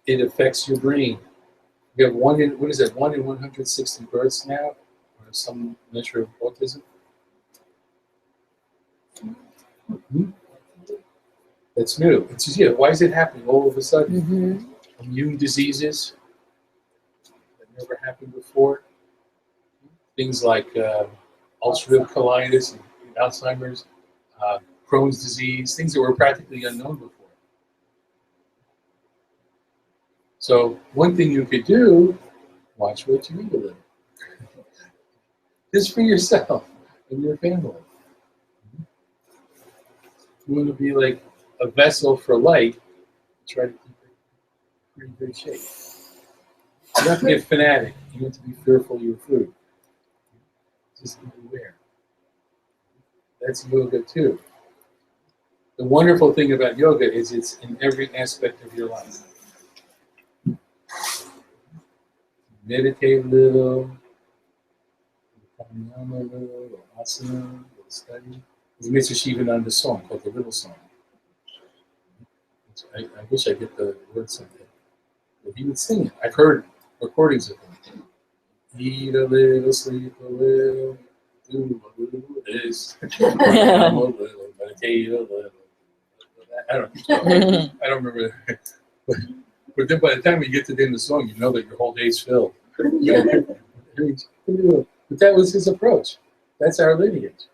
It affects your brain. You have 1 in 160 births now, or some measure of autism. That's new. It's just, yeah, why is it happening all of a sudden? Immune diseases that never happened before. Things like ulcerative colitis and Alzheimer's, Crohn's disease, things that were practically unknown before. So one thing you could do, watch what you eat a little. Just for yourself and your family. You want to be like a vessel for light, try to keep it in pretty good shape. You don't have to get fanatic. You don't have to be fearful of your food. Just be aware. That's yoga too. The wonderful thing about yoga is it's in every aspect of your life. Meditate a little, pranayama a little, asana, a little study. There's a Mischief song called The Little Song. I wish I get the words someday. But he would sing it. I've heard recordings of him. Eat a little, sleep a little, do a little this, pranayama a little, meditate a little. I don't remember. But then by the time you get to the end of the song, you know that your whole day's filled. But that was his approach. That's our lineage.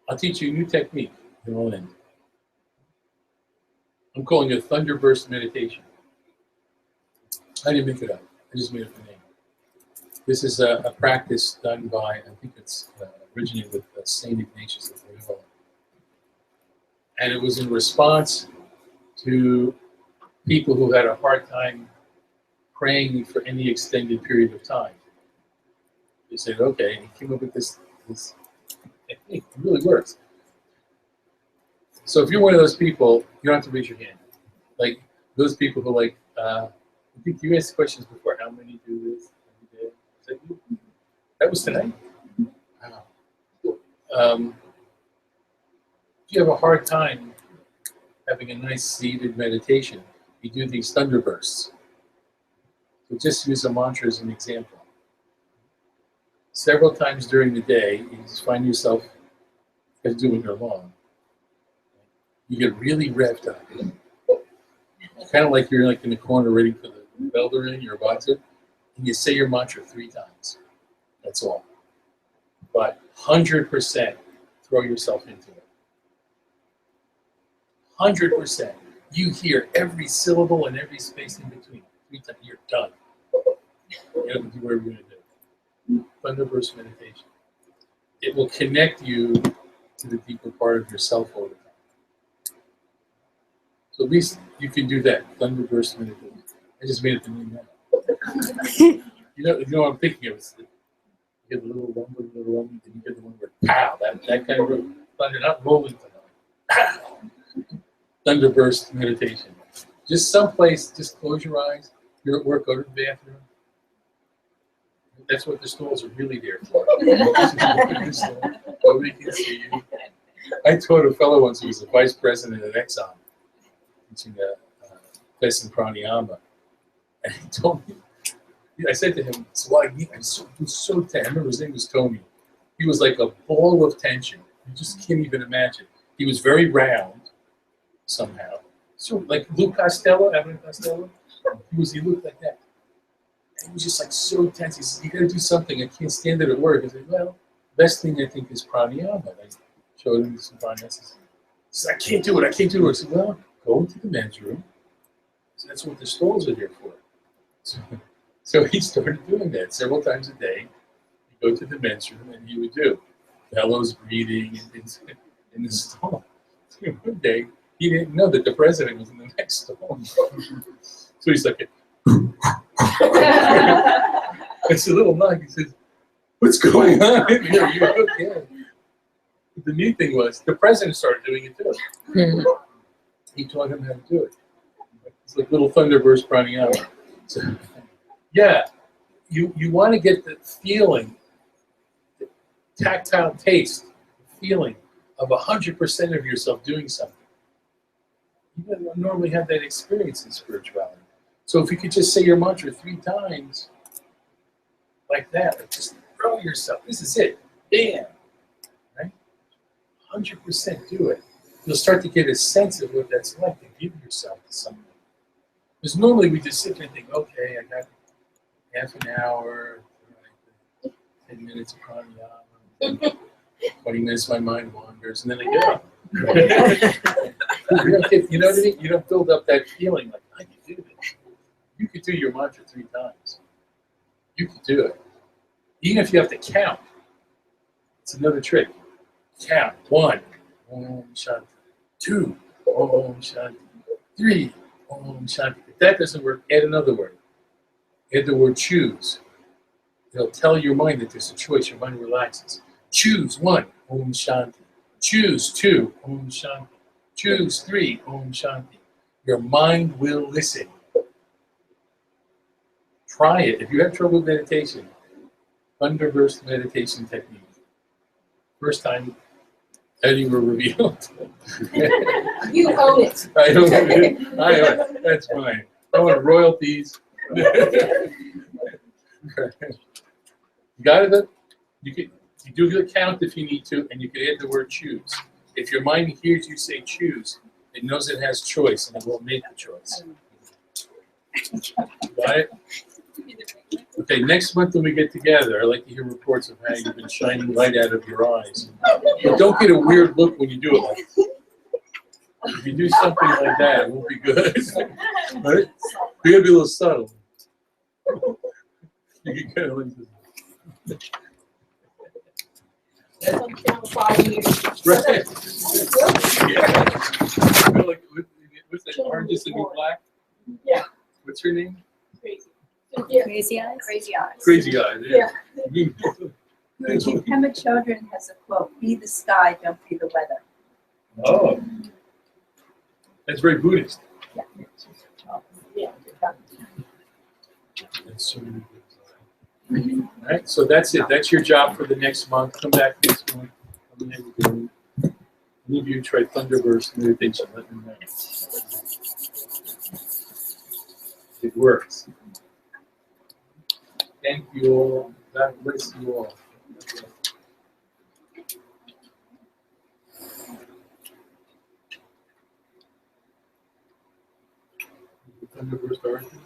I'll teach you a new technique. You'll end. I'm calling it Thunderburst Meditation. I didn't make it up. I just made up the name. This is a practice done by, I think it's originated with St. Ignatius of Loyola. And it was in response to people who had a hard time praying for any extended period of time. They said, okay, he came up with this technique. It really works. So if you're one of those people, you don't have to raise your hand. Like those people who like, I think you asked questions before, how many do this every day? Was that you? That was tonight? Wow. If you have a hard time having a nice seated meditation, you do these thunderbursts. So just use a mantra as an example. Several times during the day, you just find yourself doing it alone. You get really revved up. Kind of like you're like in the corner waiting for the bell to ring, you're about to, and you say your mantra 3 times. That's all. But 100% throw yourself into it. 100%. You hear every syllable and every space in between. 3 times, you're done. You have to do whatever you're going to do. Thunderburst meditation. It will connect you to the deeper part of yourself all the time. So at least you can do that. Thunderburst meditation. I just made it the name now. You know what I'm thinking of? You get the little rumble, and you get the one where pow, that kind of room. thunder, not rolling thunder. Thunderburst meditation. Just someplace, just close your eyes. You're at work, go to the bathroom. That's what the stalls are really there for. Nobody can see you. I taught a fellow once who was the vice president at Exxon, teaching a class in pranayama. And he told me, I said to him, he was so tense. I remember his name was Tony. He was like a ball of tension. You just can't even imagine. He was very round, somehow. So like Lou Costello, Evan Costello, he looked like that. And he was just like so tense. He said, you gotta do something. I can't stand it at work. I said, well, best thing I think is pranayama. I showed him some pranayama. He said, I can't do it. I said, well, go into the men's room. So that's what the stalls are there for. So he started doing that several times a day. He'd go to the men's room and he would do bellows breathing in the stall. So one day, he didn't know that the president was in the next stall. So he's like, it's a little knock. He says, what's going on in here? You okay? But the neat thing was, the president started doing it too. He taught him how to do it. It's like little thunderburst pranayama. So, yeah, you want to get the feeling, the tactile taste, feeling of 100% of yourself doing something. You don't normally have that experience in spirituality. So if you could just say your mantra 3 times, like that, like just throw yourself. This is it. Bam. Right? 100% do it. You'll start to get a sense of what that's like to give yourself to something. Because normally we just sit there and think, okay, I got half an hour, 10 minutes of pranayama, 20 minutes my mind wanders, and then I get up. You know what I mean? You don't build up that feeling like, I can do this. You could do your mantra 3 times. You could do it. Even if you have to count. It's another trick. Count. 1, Om Shanti. 2, Om Shanti. 3, Om Shanti. If that doesn't work, add another word. Add the word choose. It'll tell your mind that there's a choice. Your mind relaxes. Choose 1, Om Shanti. Choose 2, Om Shanti. Choose 3, Om Shanti. Your mind will listen. Try it. If you have trouble with meditation, Thunderburst meditation technique. First time Eddie were revealed. You own it. I own it. I own it. That's fine. I want royalties. You got it? You do the count if you need to, and you can add the word choose. If your mind hears you say choose, it knows it has choice, and it will make the choice. Got it? Okay, next month when we get together, I'd like to hear reports of how you've been shining light out of your eyes. But don't get a weird look when you do it like that. If you do something like that, it won't be good. Right? You gotta be a little subtle. You can kind of like this. Right. Yeah. Like, what's that? Orange is the new black? Yeah. What's her name? Crazy. Yeah. Crazy eyes? Crazy eyes. Crazy Eyes. Yeah. Guruji, Pema Chodron has a quote, be the sky, don't be the weather. Oh. That's very Buddhist. Yeah. Yeah. That's so many good. All right, so that's it. That's your job for the next month. Come back next month. Any of you try Thunderburst meditation, let me know. It works. Thank you all. God bless you all. Thunderburst origin.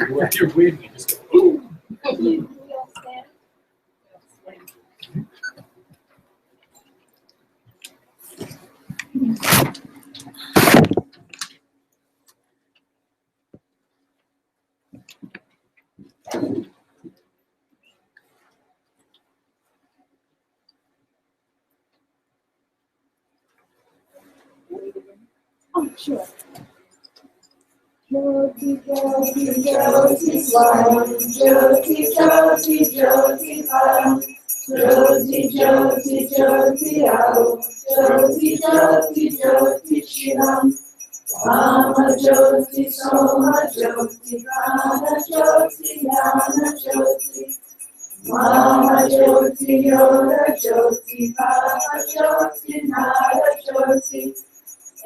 While you're waiting, you just go, ooh. Oh, sure. Jyoti, Jyoti, Jyoti, Swaram, Jyoti, Jyoti, Jyoti, Param, Jyoti Jyoti Jyoti Ao, Jyoti Jyoti Jyoti Shivam, Mama Jyoti Soma Jyoti Prana Jyoti Jnana Jyoti, Mama Jyoti Yoga Jyoti Baba Jyoti Nara Jyoti,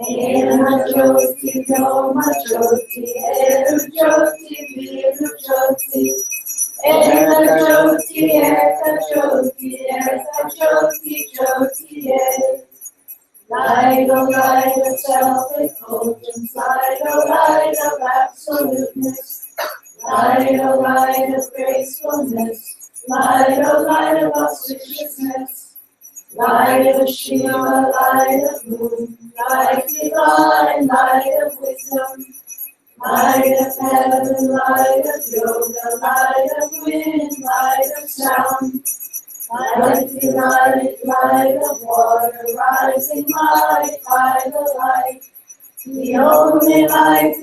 Ena Jyoti Yoma Jyoti Eru Jyoti Viru Jyoti, Ena Jyoti Eka Jyoti Eka Jyoti Jyoti Eka. Light, oh light of self-effulgence, light, oh light of absoluteness, light, oh light of gracefulness, light, oh light of auspiciousness, light of Shiva, light of moon, light divine, light of wisdom, light of heaven, light of yoga, light of wind, light of sound, light divine, light of water, rising light, by the light, the only light,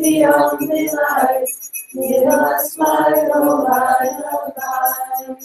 give us light, oh light of light.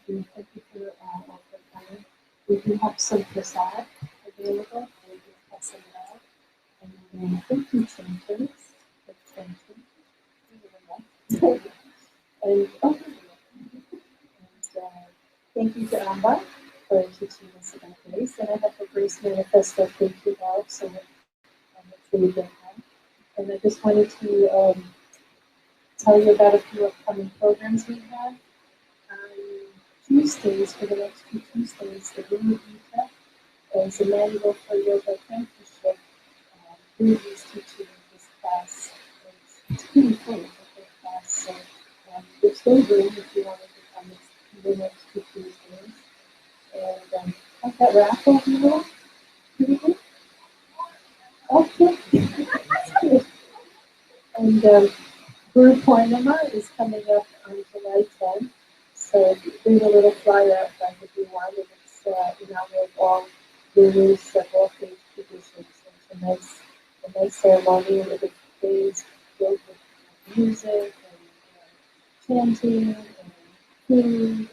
Thank you for all the time. We do have some prasad available. We do have some love. And then thank you, chanters. And thank you to Amba for teaching us about grace. And I have the Grace Manifesto thank you all, so it's really good. And I just wanted to tell you about a few upcoming programs we have. Tuesdays, for the next 2 Tuesdays, the Guru Gita is a manual for yoga apprenticeship. Guru is teaching this class. It's pretty full of the class, so there's still room if you wanted to come the next 2 Tuesdays. And how's that raffle, you know? Pretty good? Okay. And Guru Purnima is coming up on July 10th. So bring a little flyer out back if you want, and it's in honor of all gurus of all faith traditions. So it's a nice ceremony with the days filled with music and chanting and food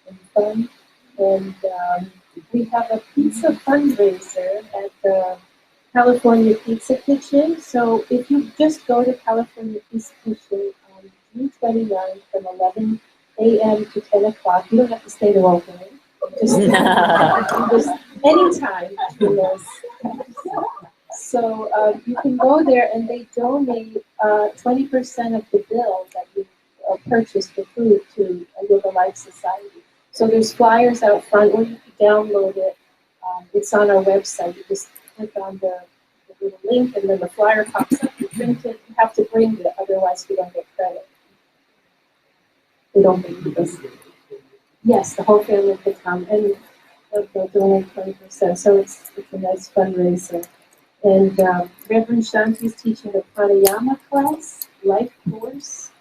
and fun. And we have a pizza fundraiser at the California Pizza Kitchen. So if you just go to California Pizza Kitchen on June 29th from 11 a.m. to 10 o'clock, you don't have to stay there all day. Just anytime. So you can go there and they donate 20% of the bill that you purchase for food to a Yoga Life Society. So there's flyers out front, or you can download it. It's on our website. You just click on the little link and then the flyer pops up. You print it. You have to bring it, otherwise we don't get credit. We don't bring this. Yes, the whole family could come and they'll donate 20%. So it's a nice fundraiser. And Reverend Shanti is teaching a pranayama class, life course,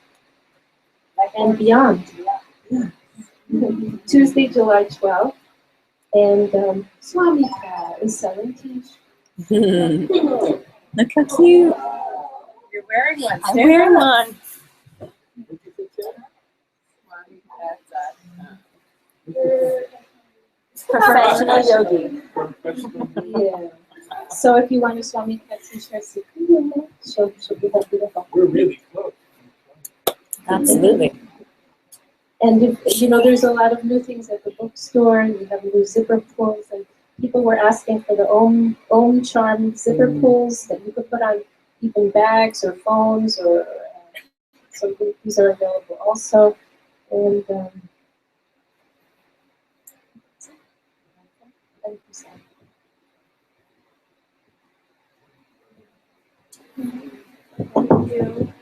and beyond. Yeah. Tuesday, July 12th. And Swami is selling t-shirts. Look how cute. You're wearing one. I'm wearing one. Professional yogi. Yeah. So if you want a Swami Cat t-shirt, she'll be happy to help. We're really close. Absolutely. And if, you know, there's a lot of new things at the bookstore. You have new zipper pulls, and people were asking for the Om Charm zipper pulls that you could put on even bags or phones, or so these are available also. And thank you.